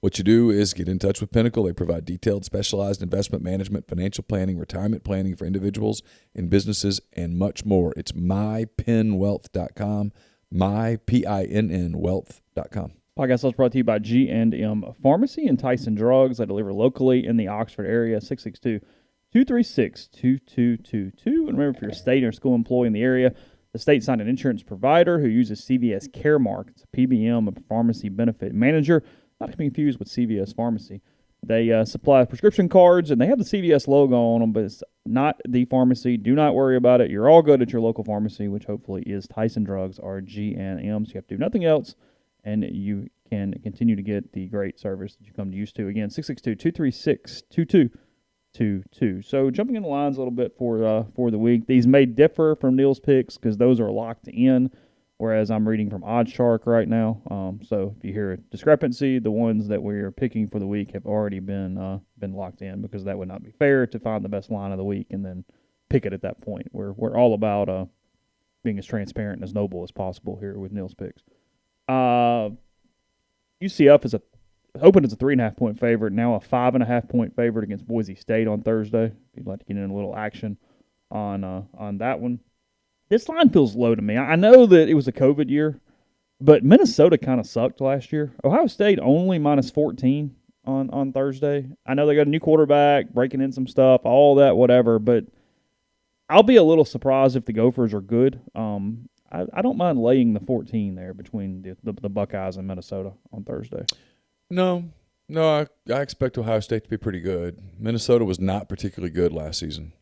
What you do is get in touch with Pinnacle. They provide detailed, specialized investment management, financial planning, retirement planning for individuals and businesses, and much more. It's mypinnwealth.com, mypinnwealth.com. Podcast is brought to you by G&M Pharmacy and Tyson Drugs. They deliver locally in the Oxford area, 662-236-2222. And remember, if you're a state or school employee in the area, the state signed an insurance provider who uses CVS Caremark. It's a PBM, a pharmacy benefit manager, not to be confused with CVS Pharmacy. They supply prescription cards, and they have the CVS logo on them, but it's not the pharmacy. Do not worry about it. You're all good at your local pharmacy, which hopefully is Tyson Drugs or G&M. So you have to do nothing else, and you can continue to get the great service that you come to used to. Again, 662-236-2222. So jumping in the lines a little bit for the week. These may differ from Neal's picks because those are locked in, whereas I'm reading from OddsShark right now. So if you hear a discrepancy, the ones that we're picking for the week have already been locked in, because that would not be fair to find the best line of the week and then pick it at that point. We're all about being as transparent and as noble as possible here with Neal's picks. UCF opened as a 3.5-point favorite, now a 5.5-point favorite against Boise State on Thursday. If you'd like to get in a little action on that one. This line feels low to me. I know that it was a COVID year, but Minnesota kind of sucked last year. Ohio State only minus 14 on Thursday. I know they got a new quarterback, breaking in some stuff, all that, whatever, but I'll be a little surprised if the Gophers are good. I don't mind laying the 14 there between the Buckeyes and Minnesota on Thursday. No, I expect Ohio State to be pretty good. Minnesota was not particularly good last season.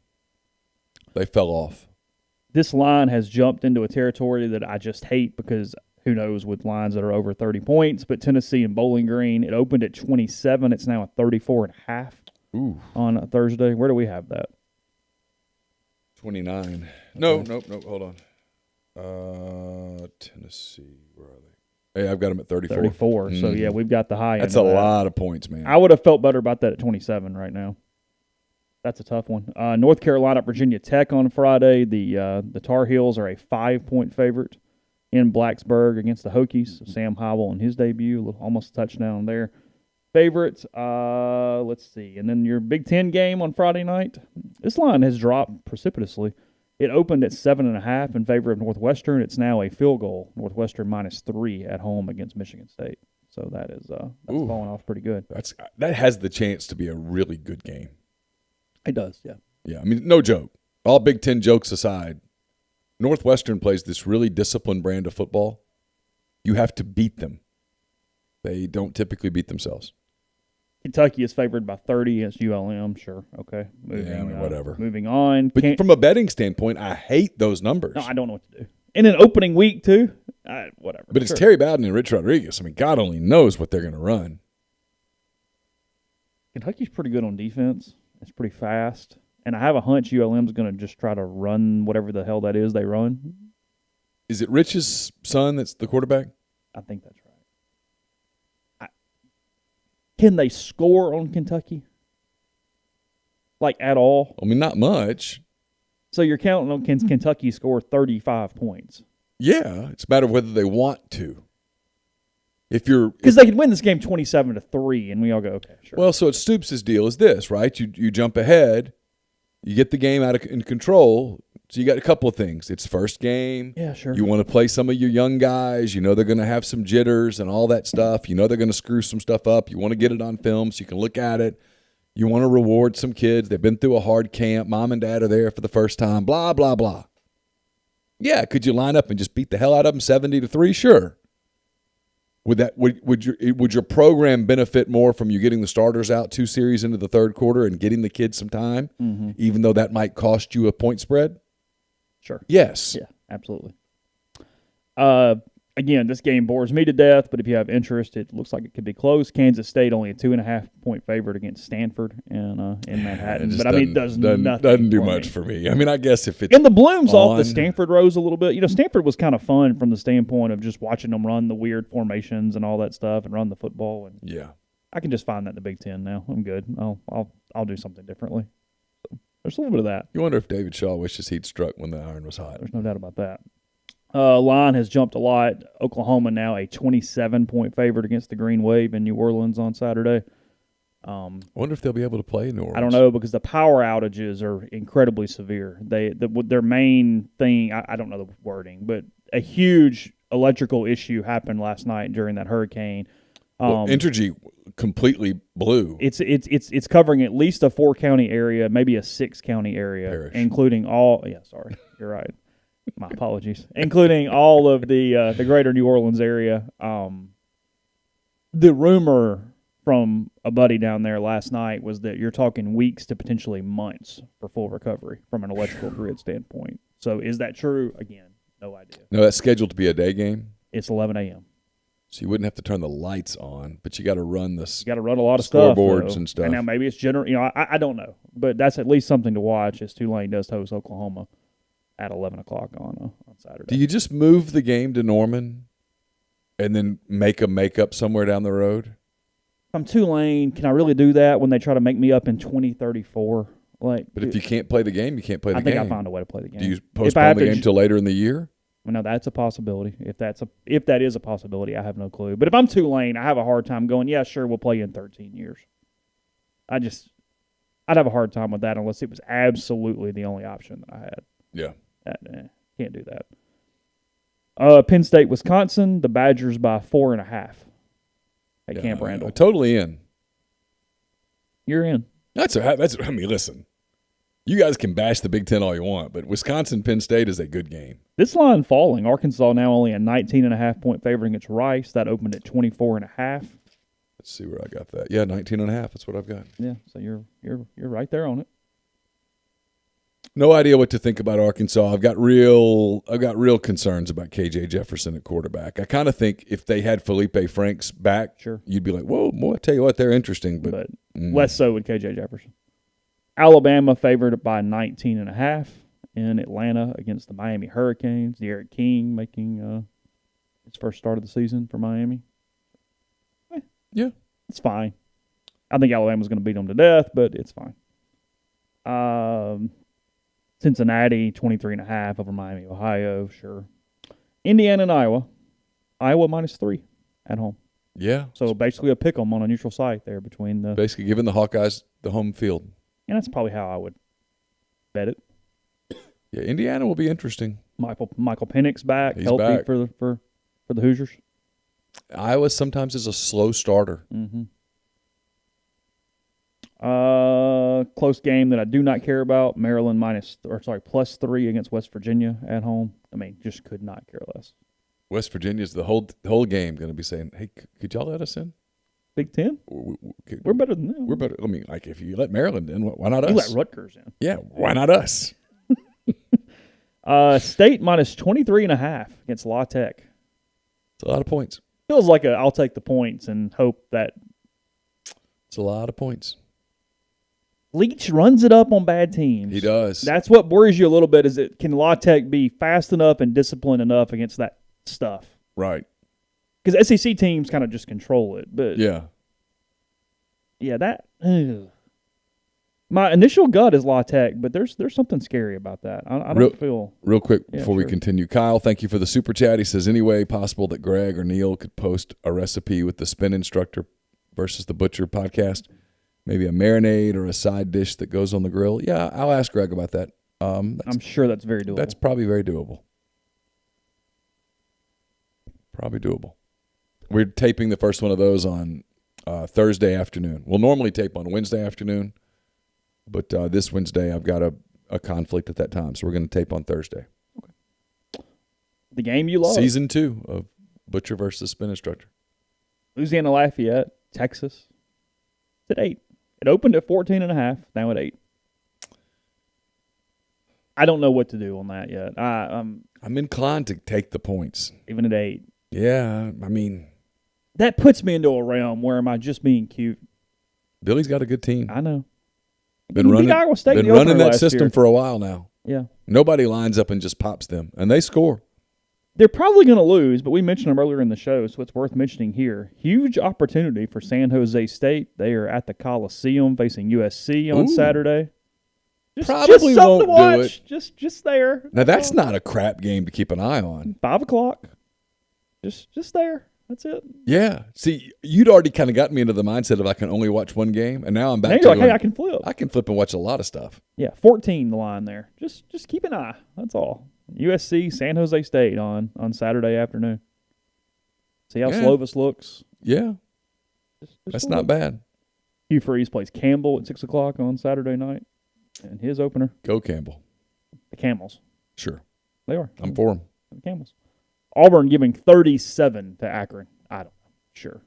They fell off. This line has jumped into a territory that I just hate, because who knows with lines that are over 30 points. But Tennessee and Bowling Green, it opened at 27. It's now at 34.5 on Thursday. Where do we have that? 29. No, hold on. Tennessee, where are they? Hey, I've got them at 34. 34. So, yeah, we've got the high end. That's a lot of points, man. I would have felt better about that at 27 right now. That's a tough one. North Carolina, Virginia Tech on Friday. The Tar Heels are a 5-point favorite in Blacksburg against the Hokies. Sam Howell in his debut, almost a touchdown there. Favorites, let's see. And then your Big Ten game on Friday night. This line has dropped precipitously. It opened at 7.5 in favor of Northwestern. It's now a field goal. Northwestern -3 at home against Michigan State. So that's falling off pretty good. That has the chance to be a really good game. It does, yeah. Yeah, I mean, no joke. All Big Ten jokes aside, Northwestern plays this really disciplined brand of football. You have to beat them. They don't typically beat themselves. Kentucky is favored by 30 against ULM. Sure, okay. Whatever. Moving on. But from a betting standpoint, I hate those numbers. No, I don't know what to do. In an opening week, too? Whatever. But it's Terry Bowden and Rich Rodriguez. I mean, God only knows what they're going to run. Kentucky's pretty good on defense. It's pretty fast. And I have a hunch ULM's going to just try to run whatever the hell that is they run. Is it Rich's son that's the quarterback? I think that's right. Can they score on Kentucky? Like, at all? I mean, not much. So you're counting on Kentucky score 35 points? Yeah, it's a matter of whether they want to. Because they could win this game 27-3, and we all go, okay, sure. Well, so it's Stoops' deal is this, right? You jump ahead, you get the game in control. So you got a couple of things. It's first game. Yeah, sure. You want to play some of your young guys. You know they're going to have some jitters and all that stuff. You know they're going to screw some stuff up. You want to get it on film so you can look at it. You want to reward some kids. They've been through a hard camp. Mom and dad are there for the first time. Blah, blah, blah. Yeah, could you line up and just beat the hell out of them 70-3? Sure. Would your program benefit more from you getting the starters out 2 series into the third quarter and getting the kids some time, even though that might cost you a point spread? Sure. Yes. Yeah, absolutely. Again, this game bores me to death, but if you have interest, it looks like it could be close. Kansas State only a 2.5-point favorite against Stanford in Manhattan. But, it does nothing. Doesn't do much for me. I mean, I guess if it's and the bloom's off the Stanford rose a little bit. You know, Stanford was kind of fun from the standpoint of just watching them run the weird formations and all that stuff and run the football. And yeah. I can just find that in the Big Ten now. I'm good. I'll do something differently. So there's a little bit of that. You wonder if David Shaw wishes he'd struck when the iron was hot. There's no doubt about that. Line has jumped a lot. Oklahoma now a 27-point favorite against the Green Wave in New Orleans on Saturday. I wonder if they'll be able to play in New Orleans. I don't know because the power outages are incredibly severe. Their main thing, I don't know the wording, but a huge electrical issue happened last night during that hurricane. Entergy completely blew. It's covering at least a 4-county area, maybe a 6-county area, Parish. Including all. Yeah, sorry, you're right. My apologies. Including all of the greater New Orleans area. The rumor from a buddy down there last night was that you're talking weeks to potentially months for full recovery from an electrical grid standpoint. So is that true? Again, no idea. No, that's scheduled to be a day game. It's 11 a.m. So you wouldn't have to turn the lights on, but you got to run this. You got to run a lot of stuff, scoreboards and stuff. And now maybe it's general. You know, I don't know, but that's at least something to watch as Tulane does host Oklahoma at 11 o'clock on Saturday. Do you just move the game to Norman and then make a makeup somewhere down the road? If I'm Tulane, can I really do that when they try to make me up in 2034? But if you can't play the game, you can't play the game. I think I'll find a way to play the game. Do you postpone the game until later in the year? Well, no, that's a possibility. If that is a possibility, I have no clue. But if I'm Tulane, I have a hard time going, yeah, sure, we'll play you in 13 years. I'd have a hard time with that unless it was absolutely the only option that I had. Yeah. Can't do that. Penn State, Wisconsin, the Badgers by 4.5 at Camp Randall. Totally in. You're in. That's. I mean, listen. You guys can bash the Big Ten all you want, but Wisconsin-Penn State is a good game. This line falling. Arkansas now only a 19.5-point favorite against Rice. That opened at 24.5. Let's see where I got that. Yeah, 19.5. That's what I've got. Yeah, so you're right there on it. No idea what to think about Arkansas. I've got real concerns about KJ Jefferson at quarterback. I kind of think if they had Felipe Franks back, sure, you'd be like, whoa, boy, I tell you what, they're interesting. But less so with KJ Jefferson. Alabama favored by 19.5 in Atlanta against the Miami Hurricanes. Derek King making his first start of the season for Miami. Yeah. It's fine. I think Alabama's going to beat them to death, but it's fine. Cincinnati, 23.5 over Miami, Ohio, sure. Indiana and Iowa. Iowa -3 at home. Yeah. So basically a pick 'em on a neutral site there between the. Basically giving the Hawkeyes the home field. And that's probably how I would bet it. Yeah, Indiana will be interesting. Michael Penix back, He's healthy back. for the Hoosiers. Iowa sometimes is a slow starter. Mm-hmm. Close game that I do not care about. Maryland +3 against West Virginia at home. I mean, just could not care less. West Virginia's the whole game going to be saying, "Hey, could y'all let us in? Big Ten? We're better than them. We're better. I mean, like if you let Maryland in, why not us? You let Rutgers in. Yeah, why not us? State -23.5 against La Tech. It's a lot of points. Feels like I'll take the points and hope that It's a lot of points. Leach runs it up on bad teams. He does. That's what worries you a little bit. Is it can La Tech be fast enough and disciplined enough against that stuff? Right. Because SEC teams kind of just control it. But Yeah. that. My initial gut is La Tech, but there's something scary about that. I don't feel. Real quick Yeah, before we sure. continue, Kyle, thank you for the super chat. He says, any way possible that Greg or Neal could post a recipe with the Spin Instructor versus the Butcher podcast? Maybe a marinade or a side dish that goes on the grill. Yeah, I'll ask Greg about that. I'm sure that's very doable. That's probably very doable. Probably doable. We're taping the first one of those on Thursday afternoon. We'll normally tape on Wednesday afternoon, but this Wednesday I've got a conflict at that time, so we're going to tape on Thursday. The game you love. Season 2 of Butcher versus Spin Instructor. Louisiana Lafayette, Texas. It's at 8. It opened at 14.5, now at 8. I don't know what to do on that yet. I'm inclined to take the points. Even at 8. Yeah, I mean. That puts me into a realm where am I just being cute? Billy's got a good team. I know. Been running that system for a while now. Yeah. Nobody lines up and just pops them, and they score. They're probably going to lose, but we mentioned them earlier in the show, so it's worth mentioning here. Huge opportunity for San Jose State. They are at the Coliseum facing USC on Saturday. Probably just won't to watch. do it. Just there. Now, that's not a crap game to keep an eye on. 5 o'clock. Just there. That's it. Yeah. See, you'd already kind of got me into the mindset of I can only watch one game, and now I'm back now to you're like, hey, I can flip. I can flip and watch a lot of stuff. Yeah, 14 the line there. Just keep an eye. That's all. USC, San Jose State on Saturday afternoon. See how Slovis looks? Yeah. That's not bad. Hugh Freeze plays Campbell at 6 o'clock on Saturday night. And his opener. Go Campbell. The Camels. Sure. They are. I'm for them. The Camels. Auburn giving 37 to Akron. I don't know. Sure.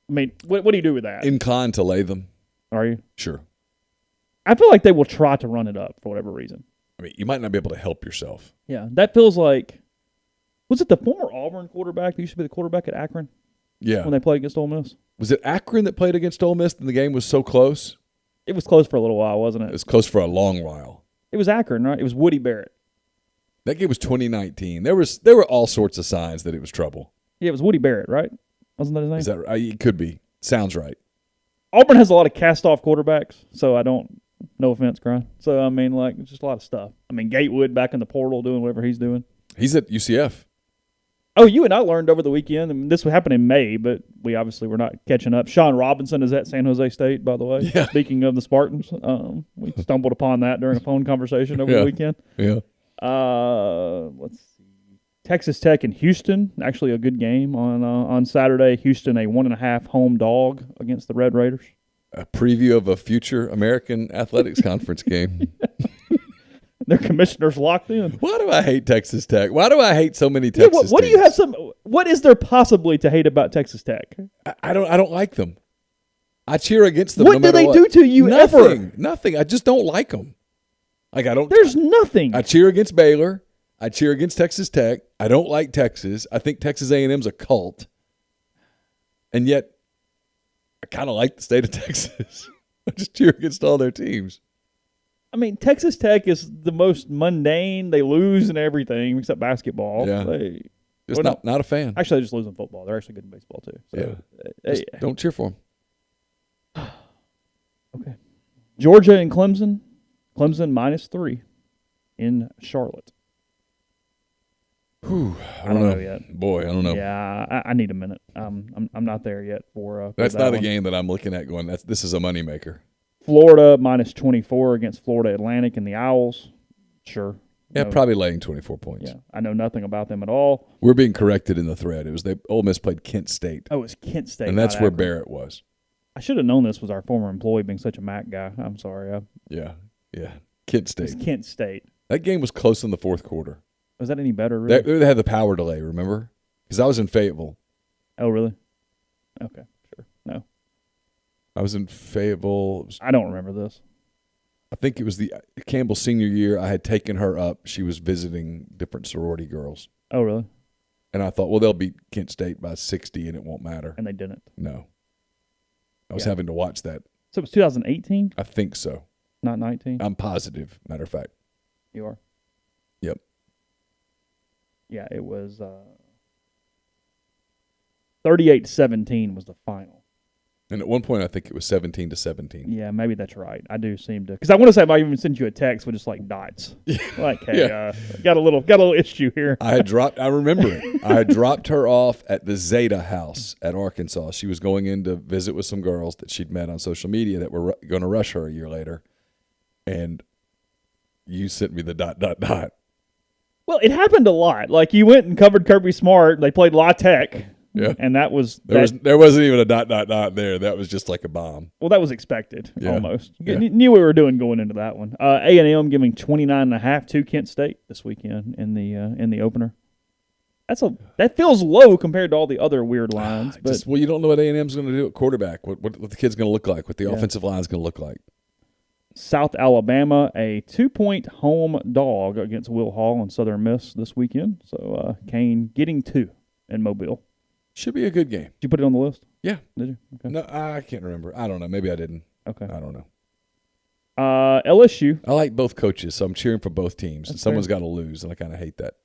I mean, what do you do with that? Inclined to lay them. Are you? Sure. I feel like they will try to run it up for whatever reason. I mean, you might not be able to help yourself. Yeah, that feels like – was it the former Auburn quarterback that used to be the quarterback at Akron? Yeah. When they played against Ole Miss? Was it Akron that played against Ole Miss and the game was so close? It was close for a little while, wasn't it? It was close for a long while. It was Akron, right? It was Woody Barrett. That game was 2019. There were all sorts of signs that it was trouble. Yeah, it was Woody Barrett, right? Wasn't that his name? Is that right? It could be. Sounds right. Auburn has a lot of cast-off quarterbacks, so I don't – no offense, Brian. So, I mean, like, it's just a lot of stuff. I mean, Gatewood back in the portal doing whatever he's doing. He's at UCF. Oh, you and I learned over the weekend, and this would happen in May, but we obviously were not catching up. Sean Robinson is at San Jose State, by the way. Yeah. Speaking of the Spartans, we stumbled upon that during a phone conversation over the weekend. Yeah. Let's see. Texas Tech and Houston, actually a good game on Saturday. Houston, a 1.5 home dog against the Red Raiders. A preview of a future American Athletics Conference game. Their commissioner's locked in. Why do I hate Texas Tech? Why do I hate so many Texas what do you teams? have what is there possibly to hate about Texas Tech? I don't like them. I cheer against them. What no matter do they do to you ever? Nothing. I just don't like them. Like I don't. There's nothing. I cheer against Baylor. I cheer against Texas Tech. I don't like Texas. I think Texas A&M's a cult. And yet, I kind of like the state of Texas. I just cheer against all their teams. I mean, Texas Tech is the most mundane. They lose in everything except basketball. Yeah. Not a fan. Actually, they just lose in football. They're actually good in baseball, too. So, don't cheer for them. Okay. Georgia and Clemson. Clemson -3 in Charlotte. Whew, I don't know yet. Boy, I don't know. Yeah, I need a minute. I'm not there yet for That's that not a one. game that I'm looking at going, this is a moneymaker. Florida -24 against Florida Atlantic and the Owls. Sure. Yeah, No. probably laying 24 points. Yeah, I know nothing about them at all. We're being corrected in the thread. It was Ole Miss played Kent State. Oh, it's Kent State. And that's not where Akron. Barrett was. I should have known this was our former employee being such a Mac guy. I'm sorry. Yeah. Kent State. It's Kent State. That game was close in the fourth quarter. Was that any better, really? They had the power delay, remember? Because I was in Fayetteville. Oh, really? Okay, sure. No. I was in Fayetteville. I don't remember this. I think it was the Campbell senior year. I had taken her up. She was visiting different sorority girls. Oh, really? And I thought, well, they'll beat Kent State by 60 and it won't matter. And they didn't. No. I was having to watch that. So it was 2018? I think so. Not 19? I'm positive, matter of fact. You are? Yep. Yeah, it was 38-17 was the final. And at one point, I think it was 17-17. Yeah, maybe that's right. I do seem to, because I want to say I even sent you a text with just like dots. Like, hey, got a little issue here. I remember it. I had dropped her off at the Zeta house at Arkansas. She was going in to visit with some girls that she'd met on social media that were going to rush her a year later. And you sent me the ... Well, it happened a lot. Like, you went and covered Kirby Smart. They played La Tech. Yeah. And that was there wasn't even a ... there. That was just like a bomb. Well, that was expected almost. Yeah. Knew what we were doing going into that one. A&M giving 29.5 to Kent State this weekend in the opener. That feels low compared to all the other weird lines. But you don't know what A&M's going to do at quarterback. What the kid's going to look like. What the offensive line's going to look like. South Alabama, a 2-point home dog against Will Hall and Southern Miss this weekend. So Kane getting 2 in Mobile. Should be a good game. Did you put it on the list? Yeah. Did you? Okay. No, I can't remember. I don't know. Maybe I didn't. Okay. I don't know. LSU. I like both coaches, so I'm cheering for both teams. That's Someone's got to lose, and I kind of hate that.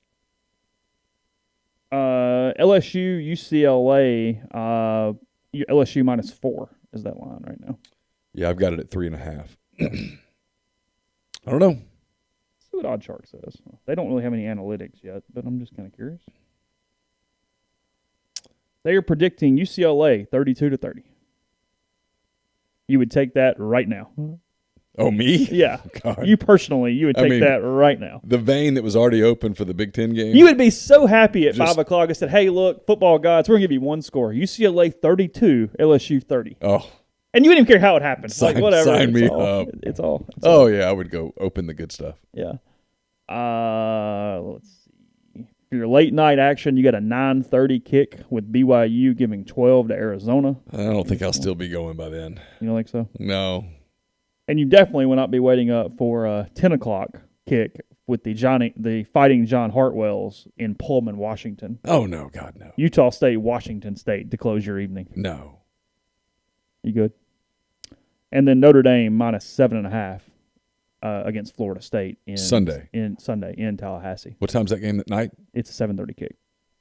LSU, UCLA, LSU -4 is that line right now. Yeah, I've got it at 3.5. I don't know. Let's see what OddShark says. They don't really have any analytics yet, but I'm just kind of curious. They are predicting UCLA 32-30. You would take that right now. Oh, me? Yeah. God. You personally, you would take that right now. The vein that was already open for the Big Ten game. You would be so happy at 5 o'clock. I said, hey, look, football gods, we're going to give you one score. UCLA 32, LSU 30. Oh. And you wouldn't even care how it happened. Sign whatever. Sign me up. It's all. Yeah, I would go open the good stuff. Yeah. Let's see. For your late night action, you got a 9:30 kick with BYU giving 12 to Arizona. I don't think I'll still be going by then. You don't think so? No. And you definitely will not be waiting up for a 10 o'clock kick with the Fighting John Hartwells in Pullman, Washington. Oh, no, God, no. Utah State, Washington State to close your evening. No. You good? And then Notre Dame -7.5 against Florida State Sunday in Tallahassee. What time's that game at night? It's a 7:30 kick,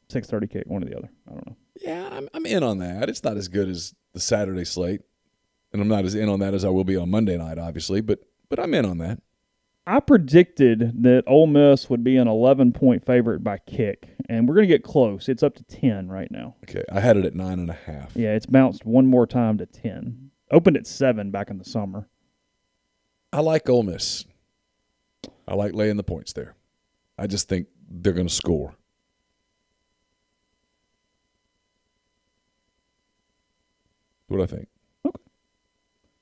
6:30 kick, one or the other. I don't know. Yeah, I'm in on that. It's not as good as the Saturday slate, and I'm not as in on that as I will be on Monday night, obviously. But I'm in on that. I predicted that Ole Miss would be an 11-point favorite by kick, and we're going to get close. It's up to 10 right now. Okay, I had it at 9.5. Yeah, it's bounced one more time to 10. Opened at 7 back in the summer. I like Ole Miss. I like laying the points there. I just think they're going to score. What I think. Okay.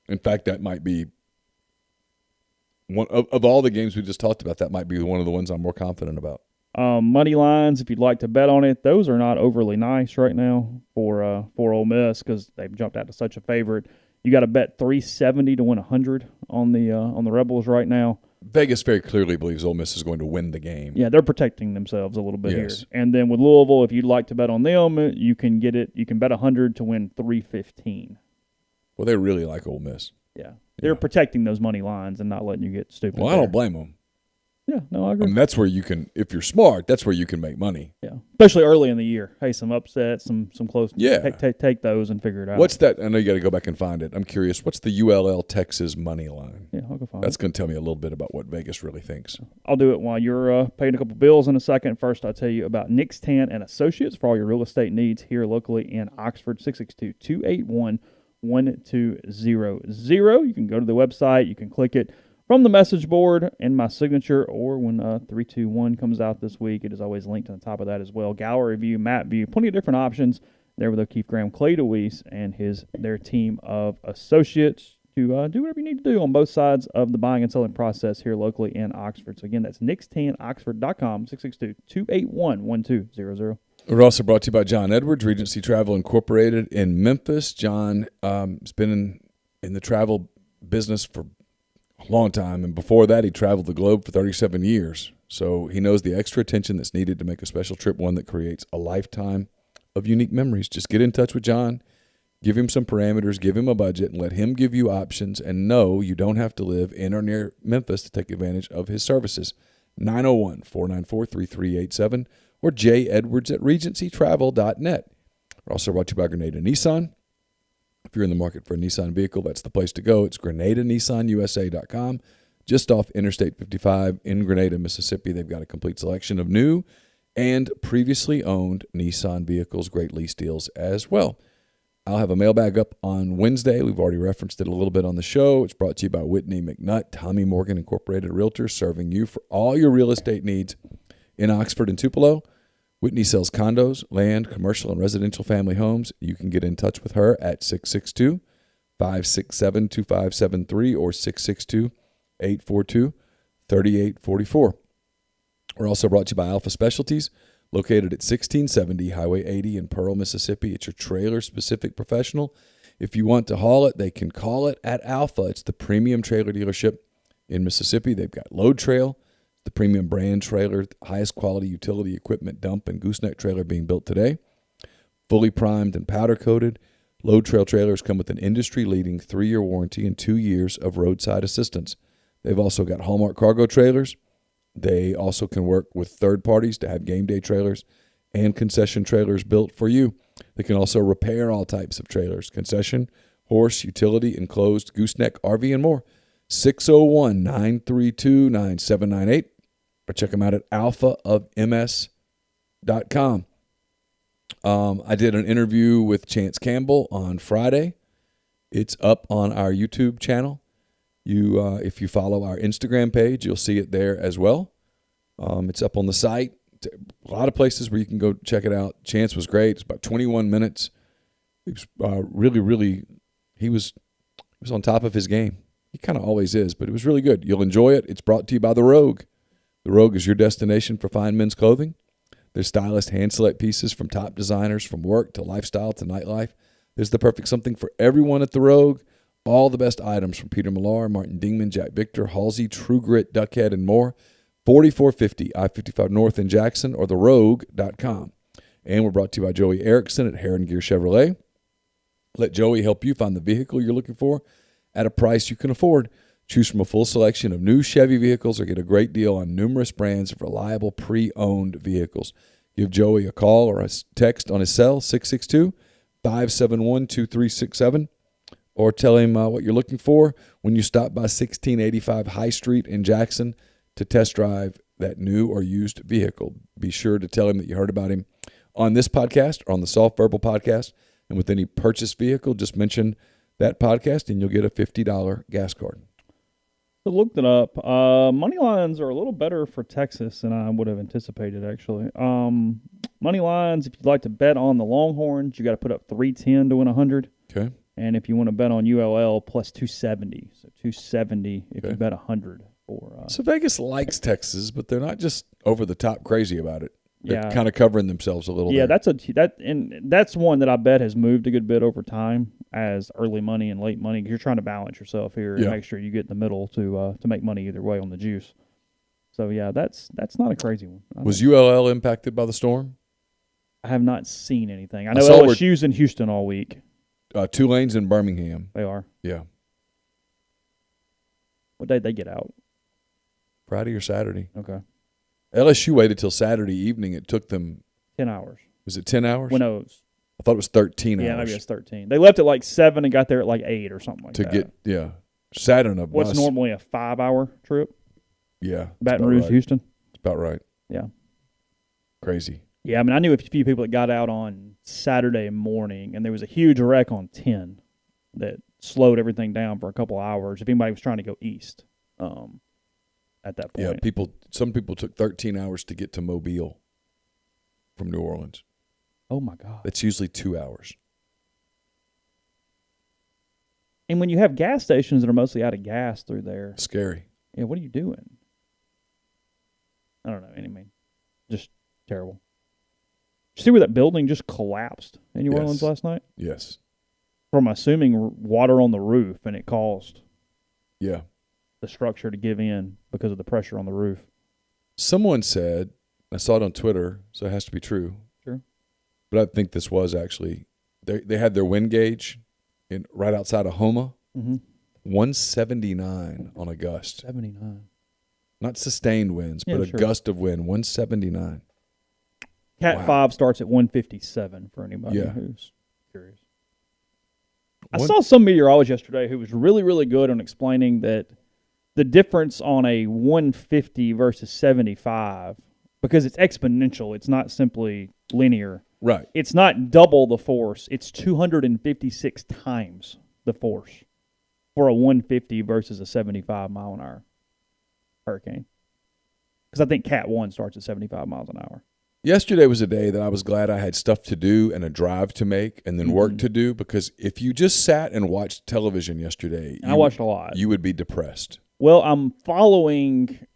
In fact, that might be one of all the games we just talked about. That might be one of the ones I'm more confident about. Money lines, if you'd like to bet on it, those are not overly nice right now for Ole Miss because they've jumped out to such a favorite. You got to bet 370 to win 100 on the Rebels right now. Vegas very clearly believes Ole Miss is going to win the game. Yeah, they're protecting themselves a little bit Yes. here. And then with Louisville, if you'd like to bet on them, you can get it. You can bet 100 to win 315. Well, they really like Ole Miss. Yeah, they're protecting those money lines and not letting you get stupid. Well, I don't blame them. Yeah, no, I I agree. mean, that's where you can, if you're smart, that's where you can make money. Yeah, especially early in the year. Hey, some upsets, some close. Yeah. Take those and figure it out. What's that? I know you got to go back and find it. I'm curious. What's the ULL Texas money line? Yeah, I'll go find That's it. going to tell me a little bit about what Vegas really thinks. I'll do it while you're paying a couple bills in a second. First, I'll tell you about Nick's Tan and Associates for all your real estate needs here locally in Oxford, 662-281-1200. You can go to the website. You can click it from the message board in my signature, or when 321 comes out this week, it is always linked on the top of that as well. Gallery view, map view, plenty of different options there with O'Keefe Graham, Clay DeWeese, and their team of associates to do whatever you need to do on both sides of the buying and selling process here locally in Oxford. So again, that's nickstanoxford.com, 662-281-1200. We're also brought to you by John Edwards, Regency Travel Incorporated in Memphis. John has been in the travel business for a long time, and before that he traveled the globe for 37 years. So he knows the extra attention that's needed to make a special trip one that creates a lifetime of unique memories. Just get in touch with John, give him some parameters, give him a budget, and let him give you options. And no, you don't have to live in or near Memphis to take advantage of his services. 901-494-3387 or jedwards@regencytravel.net. We're also brought to you by Grenada Nissan. If you're in the market for a Nissan vehicle, that's the place to go. It's GrenadaNissanUSA.com, just off Interstate 55 in Grenada, Mississippi. They've got a complete selection of new and previously owned Nissan vehicles, great lease deals as well. I'll have a mailbag up on Wednesday. We've already referenced it a little bit on the show. It's brought to you by Whitney McNutt, Tommy Morgan Incorporated Realtors, serving you for all your real estate needs in Oxford and Tupelo. Whitney sells condos, land, commercial, and residential family homes. You can get in touch with her at 662-567-2573 or 662-842-3844. We're also brought to you by Alpha Specialties, located at 1670 Highway 80 in Pearl, Mississippi. It's your trailer-specific professional. If you want to haul it, they can call it at Alpha. It's the premium trailer dealership in Mississippi. They've got Load Trail, the premium brand trailer, highest quality utility equipment dump and gooseneck trailer being built today. Fully primed and powder coated, Load Trail trailers come with an industry-leading 3-year warranty and 2 years of roadside assistance. They've also got Hallmark cargo trailers. They also can work with third parties to have game day trailers and concession trailers built for you. They can also repair all types of trailers, concession, horse, utility, enclosed, gooseneck, RV, and more. 601-932-9798. Or check them out at alphaofms.com. I did an interview with Chance Campbell on Friday. It's up on our YouTube channel. If you follow our Instagram page, you'll see it there as well. It's up on the site. A lot of places where you can go check it out. Chance was great. It's about 21 minutes. He was he was on top of his game. He kind of always is, but it was really good. You'll enjoy it. It's brought to you by The Rogue. The Rogue is your destination for fine men's clothing. There's stylish hand-select pieces from top designers, from work to lifestyle to nightlife. There's the perfect something for everyone at The Rogue. All the best items from Peter Millar, Martin Dingman, Jack Victor, Halsey, True Grit, Duckhead, and more. 4450 I-55 North in Jackson or therogue.com. And we're brought to you by Joey Erickson at Heron Gear Chevrolet. Let Joey help you find the vehicle you're looking for at a price you can afford. Choose from a full selection of new Chevy vehicles or get a great deal on numerous brands of reliable pre-owned vehicles. Give Joey a call or a text on his cell, 662-571-2367, or tell him what you're looking for when you stop by 1685 High Street in Jackson to test drive that new or used vehicle. Be sure to tell him that you heard about him on this podcast or on the Soft Verbal podcast. And with any purchased vehicle, just mention that podcast and you'll get a $50 gas card. I looked it up. Money lines are a little better for Texas than I would have anticipated, actually. Money lines, if you'd like to bet on the Longhorns, you got to put up 310 to win 100. Okay. And if you want to bet on ULL, plus 270. So 270 if you bet 100. So Vegas likes Texas, but they're not just over the top crazy about it. They're Yeah. kind of covering themselves a little bit. Yeah, that's one that I bet has moved a good bit over time as early money and late money, because you're trying to balance yourself here and make sure you get in the middle to make money either way on the juice. So yeah, that's not a crazy one. Was ULL impacted by the storm? I have not seen anything. I know LSU's in Houston all week. Tulane's in Birmingham. They are. Yeah. What day did they get out? Friday or Saturday. Okay. LSU waited till Saturday evening. It took them 10 hours. Was it 10 hours? Well, no, it was, I thought it was 13 hours. yeah, maybe it's 13. They left at like 7 and got there at like 8 or something like that. Sat on a bus. What's normally a 5-hour trip? Yeah. Baton Rouge, right. Houston? It's about right. Yeah. Crazy. Yeah, I mean, I knew a few people that got out on Saturday morning, and there was a huge wreck on 10 that slowed everything down for a couple hours if anybody was trying to go east at that point. Yeah, some people took 13 hours to get to Mobile from New Orleans. Oh, my God. That's usually 2 hours. And when you have gas stations that are mostly out of gas through there. Scary. Yeah, what are you doing? I don't know. I mean, just terrible. Did you see where that building just collapsed in New Orleans last night? Yes. From assuming water on the roof, and it caused the structure to give in because of the pressure on the roof. Someone said, I saw it on Twitter, so it has to be true. Sure. But I think this was actually, they had their wind gauge right outside of Homa, 179 on a gust. 79. Not sustained winds, but a gust of wind, 179. Cat 5 starts at 157 for anybody who's curious. I saw some meteorologist yesterday who was really, really good on explaining that the difference on a 150 versus 75, because it's exponential, it's not simply linear. Right. It's not double the force. It's 256 times the force for a 150 versus a 75-mile-an-hour hurricane. Because I think Cat 1 starts at 75 miles an hour. Yesterday was a day that I was glad I had stuff to do and a drive to make and then work to do, because if you just sat and watched television yesterday, I watched a lot. You would be depressed. Well, I'm following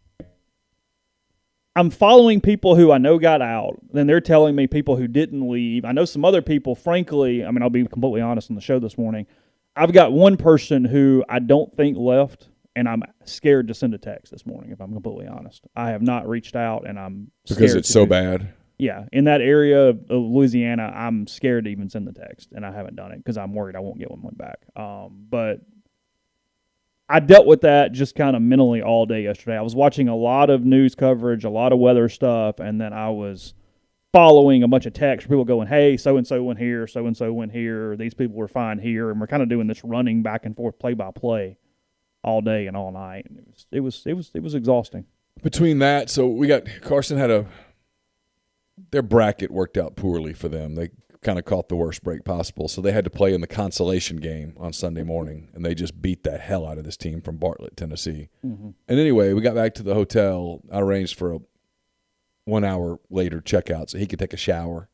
people who I know got out. Then they're telling me people who didn't leave. I know some other people, frankly, I mean, I'll be completely honest on the show this morning. I've got one person who I don't think left, and I'm scared to send a text this morning, if I'm completely honest. I have not reached out, and I'm scared. Because it's so bad? Yeah. In that area of Louisiana, I'm scared to even send the text, and I haven't done it because I'm worried I won't get one back. But I dealt with that just kind of mentally all day yesterday. I was watching a lot of news coverage, a lot of weather stuff, and then I was following a bunch of texts, people going, hey, so-and-so went here, so-and-so went here, these people were fine here, and we're kind of doing this running back and forth play-by-play all day and all night. And it was exhausting. Between that, so we got Carson had their bracket worked out poorly for them. They kind of caught the worst break possible, so they had to play in the consolation game on Sunday morning, and they just beat the hell out of this team from Bartlett, Tennessee. And anyway, we got back to the hotel. I arranged for a 1 hour later checkout so he could take a shower.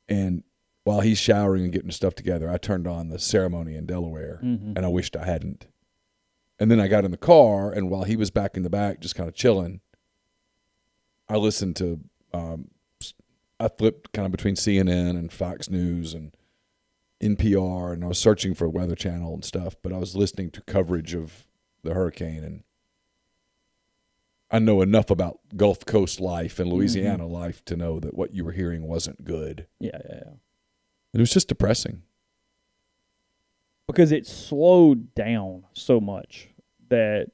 And while he's showering and getting stuff together, I turned on the ceremony in Delaware, and I wished I hadn't. And then I got in the car, and while he was back in the back just kind of chilling, I listened to I flipped kind of between CNN and Fox News and NPR, and I was searching for Weather Channel and stuff, but I was listening to coverage of the hurricane, and I know enough about Gulf Coast life and Louisiana life to know that what you were hearing wasn't good. Yeah. It was just depressing. Because it slowed down so much that,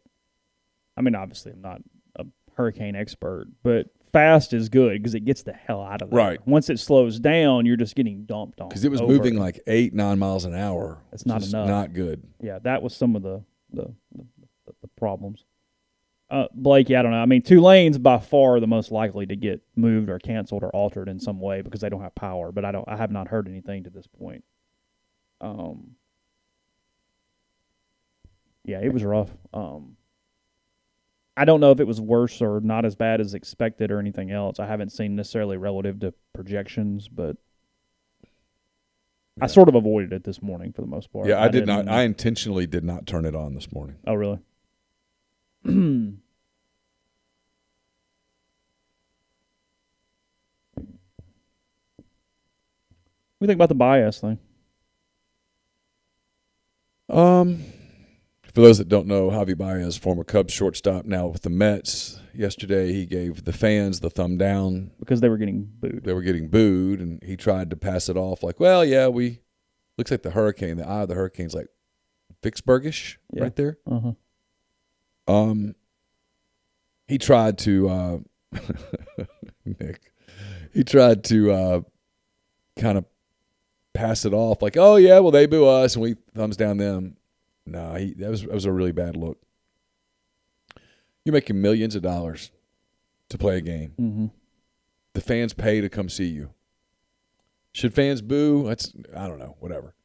I mean, obviously I'm not a hurricane expert, but fast is good because it gets the hell out of there. Right. Once it slows down, you're just getting dumped on. Because it was moving like 8-9 miles an hour. That's not enough. Not good. Yeah, that was some of the problems. Blake, I don't know. I mean, Tulane's by far the most likely to get moved or canceled or altered in some way because they don't have power. But I have not heard anything to this point. Yeah, it was rough. I don't know if it was worse or not as bad as expected or anything else. I haven't seen necessarily relative to projections, but I sort of avoided it this morning for the most part. Yeah, I did not. I intentionally did not turn it on this morning. Oh, really? What do you think about the bias thing? For those that don't know, Javi Baez, former Cubs shortstop, now with the Mets. Yesterday, he gave the fans the thumb down because they were getting booed. They were getting booed, and he tried to pass it off like, well, yeah, looks like the hurricane, the eye of the hurricane's like Vicksburgish right there. he tried to Nick. He tried to kind of pass it off like, oh yeah, well they boo us and we thumbs down them. No, that was a really bad look. You're making millions of dollars to play a game. Mm-hmm. The fans pay to come see you. Should fans boo? I don't know, whatever.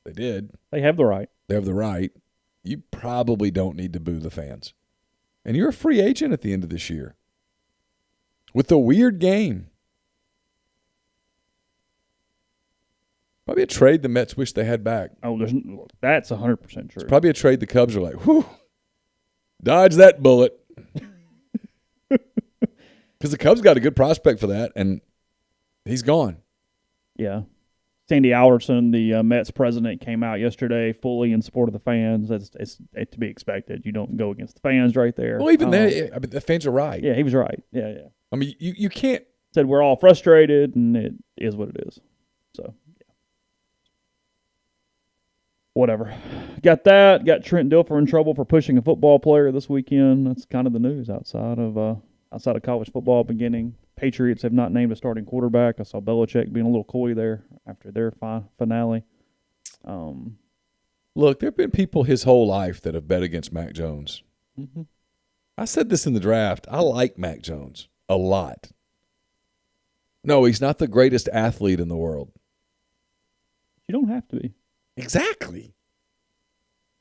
They did. They have the right. They have the right. You probably don't need to boo the fans. And you're a free agent at the end of this year. With a weird game. Probably a trade the Mets wish they had back. Oh, that's 100% true. It's probably a trade the Cubs are like, whew, dodge that bullet. Because the Cubs got a good prospect for that, and he's gone. Yeah. Sandy Alderson, the Mets president, came out yesterday fully in support of the fans. It's to be expected. You don't go against the fans right there. Well, even the fans are right. Yeah, he was right. Yeah. I mean, you can't. Said we're all frustrated, and it is what it is. So, yeah. Whatever. Got that. Got Trent Dilfer in trouble for pushing a football player this weekend. That's kind of the news outside of college football beginning. Patriots have not named a starting quarterback. I saw Belichick being a little coy there after their finale. Look, there have been people his whole life that have bet against Mac Jones. Mm-hmm. I said this in the draft. I like Mac Jones a lot. No, he's not the greatest athlete in the world. You don't have to be. Exactly.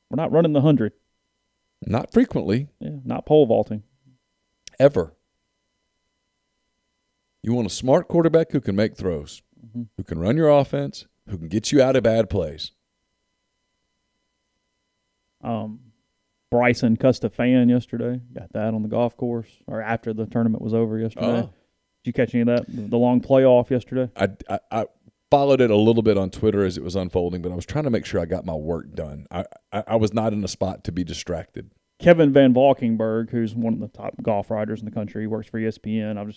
We're not running the 100. Not frequently. Yeah, not pole vaulting. Ever. You want a smart quarterback who can make throws, mm-hmm. who can run your offense, who can get you out of bad plays. Bryson cussed a fan yesterday. Got that on the golf course, or after the tournament was over yesterday. Did you catch any of that? The long playoff yesterday? I followed it a little bit on Twitter as it was unfolding, but I was trying to make sure I got my work done. I was not in a spot to be distracted. Kevin Van Valkenburg, who's one of the top golf writers in the country, he works for ESPN.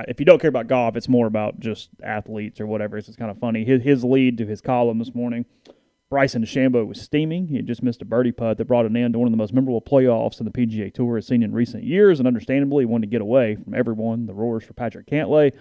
If you don't care about golf, it's more about just athletes or whatever. It's kind of funny. His lead to his column this morning, Bryson DeChambeau was steaming. He had just missed a birdie putt that brought an end to one of the most memorable playoffs in the PGA Tour has seen in recent years, and understandably, he wanted to get away from everyone. The roars for Patrick Cantlay.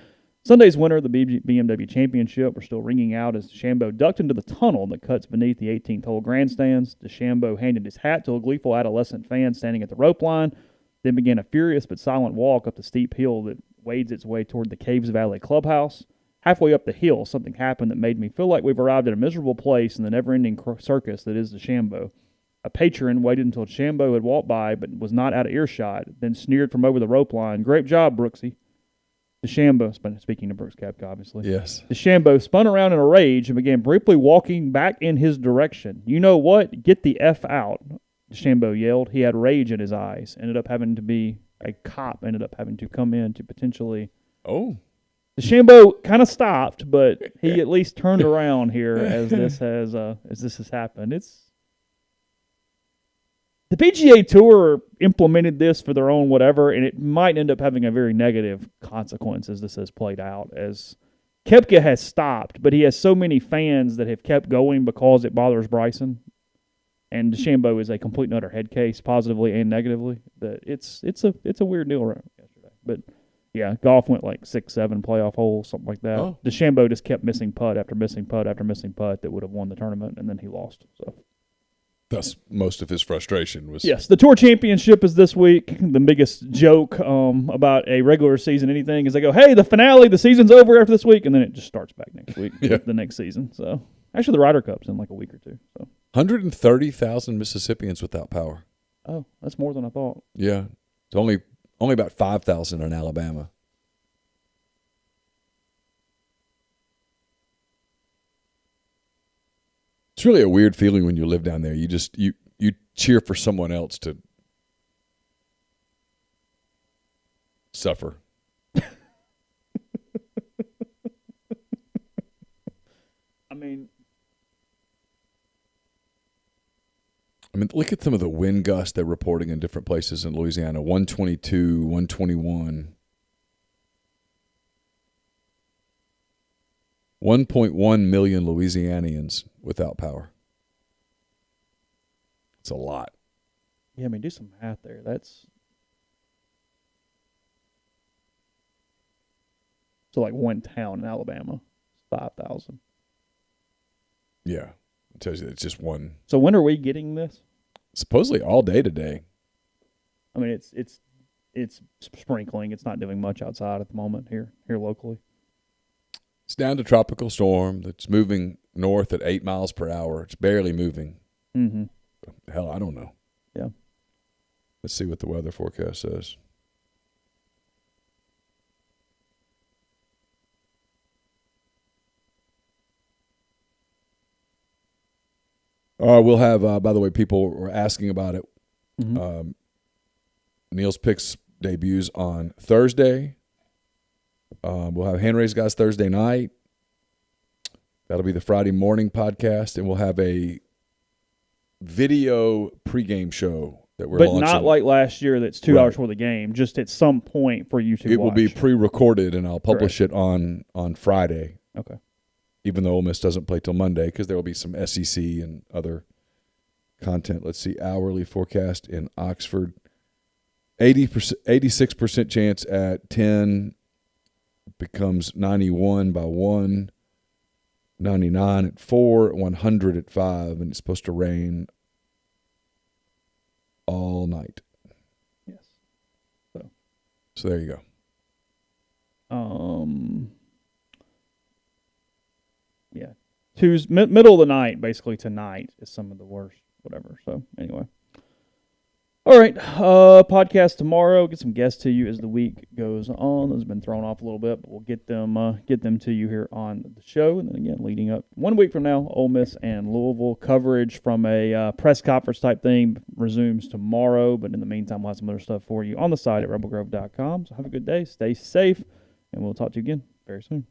Sunday's winner, the BMW Championship, were still ringing out as DeChambeau ducked into the tunnel that cuts beneath the 18th hole grandstands. DeChambeau handed his hat to a gleeful adolescent fan standing at the rope line, then began a furious but silent walk up the steep hill that wades its way toward the Caves Valley clubhouse. Halfway up the hill, something happened that made me feel like we've arrived at a miserable place in the never-ending circus that is DeChambeau. A patron waited until DeChambeau had walked by but was not out of earshot, then sneered from over the rope line, "Great job, Brooksy." DeChambeau, speaking to Brooks Koepka, obviously. Yes. DeChambeau spun around in a rage and began briefly walking back in his direction. "You know what? Get the F out," DeChambeau yelled. He had rage in his eyes. A cop ended up having to come in to potentially... Oh. DeChambeau kind of stopped, but he at least turned around here as this has happened. The PGA Tour implemented this for their own whatever, and it might end up having a very negative consequence as this has played out. As Koepka has stopped, but he has so many fans that have kept going because it bothers Bryson. And DeChambeau is a complete and utter head case, positively and negatively. That it's a weird deal right yesterday. But yeah, golf went like 6-7 playoff holes, something like that. Oh. DeChambeau just kept missing putt after missing putt after missing putt that would have won the tournament, and then he lost. So. Thus, most of his frustration was... Yes, the Tour Championship is this week. The biggest joke about a regular season anything is they go, hey, the finale, the season's over after this week, and then it just starts back next week, the next season. So actually, the Ryder Cup's in like a week or two. So 130,000 Mississippians without power. Oh, that's more than I thought. Yeah. It's only about 5,000 in Alabama. It's really a weird feeling when you live down there. You just you cheer for someone else to suffer. I mean, look at some of the wind gusts they're reporting in different places in Louisiana. 122, 121. 1.1 million Louisianians without power. It's a lot. Yeah, do some math there. That's So like one town in Alabama, 5,000. Yeah, it tells you that it's just one. So when are we getting this? Supposedly all day today. I mean, it's sprinkling. It's not doing much outside at the moment here locally. It's down to tropical storm that's moving north at 8 miles per hour. It's barely moving. Mm-hmm. Hell, I don't know. Yeah. Let's see what the weather forecast says. We'll have, by the way, people were asking about it. Mm-hmm. Neal's Picks debuts on Thursday. We'll have Hand Raised Guys Thursday night. That'll be the Friday morning podcast, and we'll have a video pregame show that we're launching. But not like last year that's 2 hours before the game, just at some point for you to watch. It will be pre-recorded, and I'll publish it on Friday. Okay. Even though Ole Miss doesn't play till Monday, because there will be some SEC and other content. Let's see, hourly forecast in Oxford. 86% chance at 10 becomes 91 by 1, 99 at 4, 100 at 5, and it's supposed to rain all night. Yes. So there you go. Yeah. Middle of the night, basically tonight, is some of the worst, whatever. So anyway. All right. Podcast tomorrow. Get some guests to you as the week goes on. Those have been thrown off a little bit, but we'll get them to you here on the show. And then again, leading up 1 week from now, Ole Miss and Louisville coverage from a press conference type thing resumes tomorrow. But in the meantime, we'll have some other stuff for you on the site at rebelgrove.com. So have a good day. Stay safe, and we'll talk to you again very soon.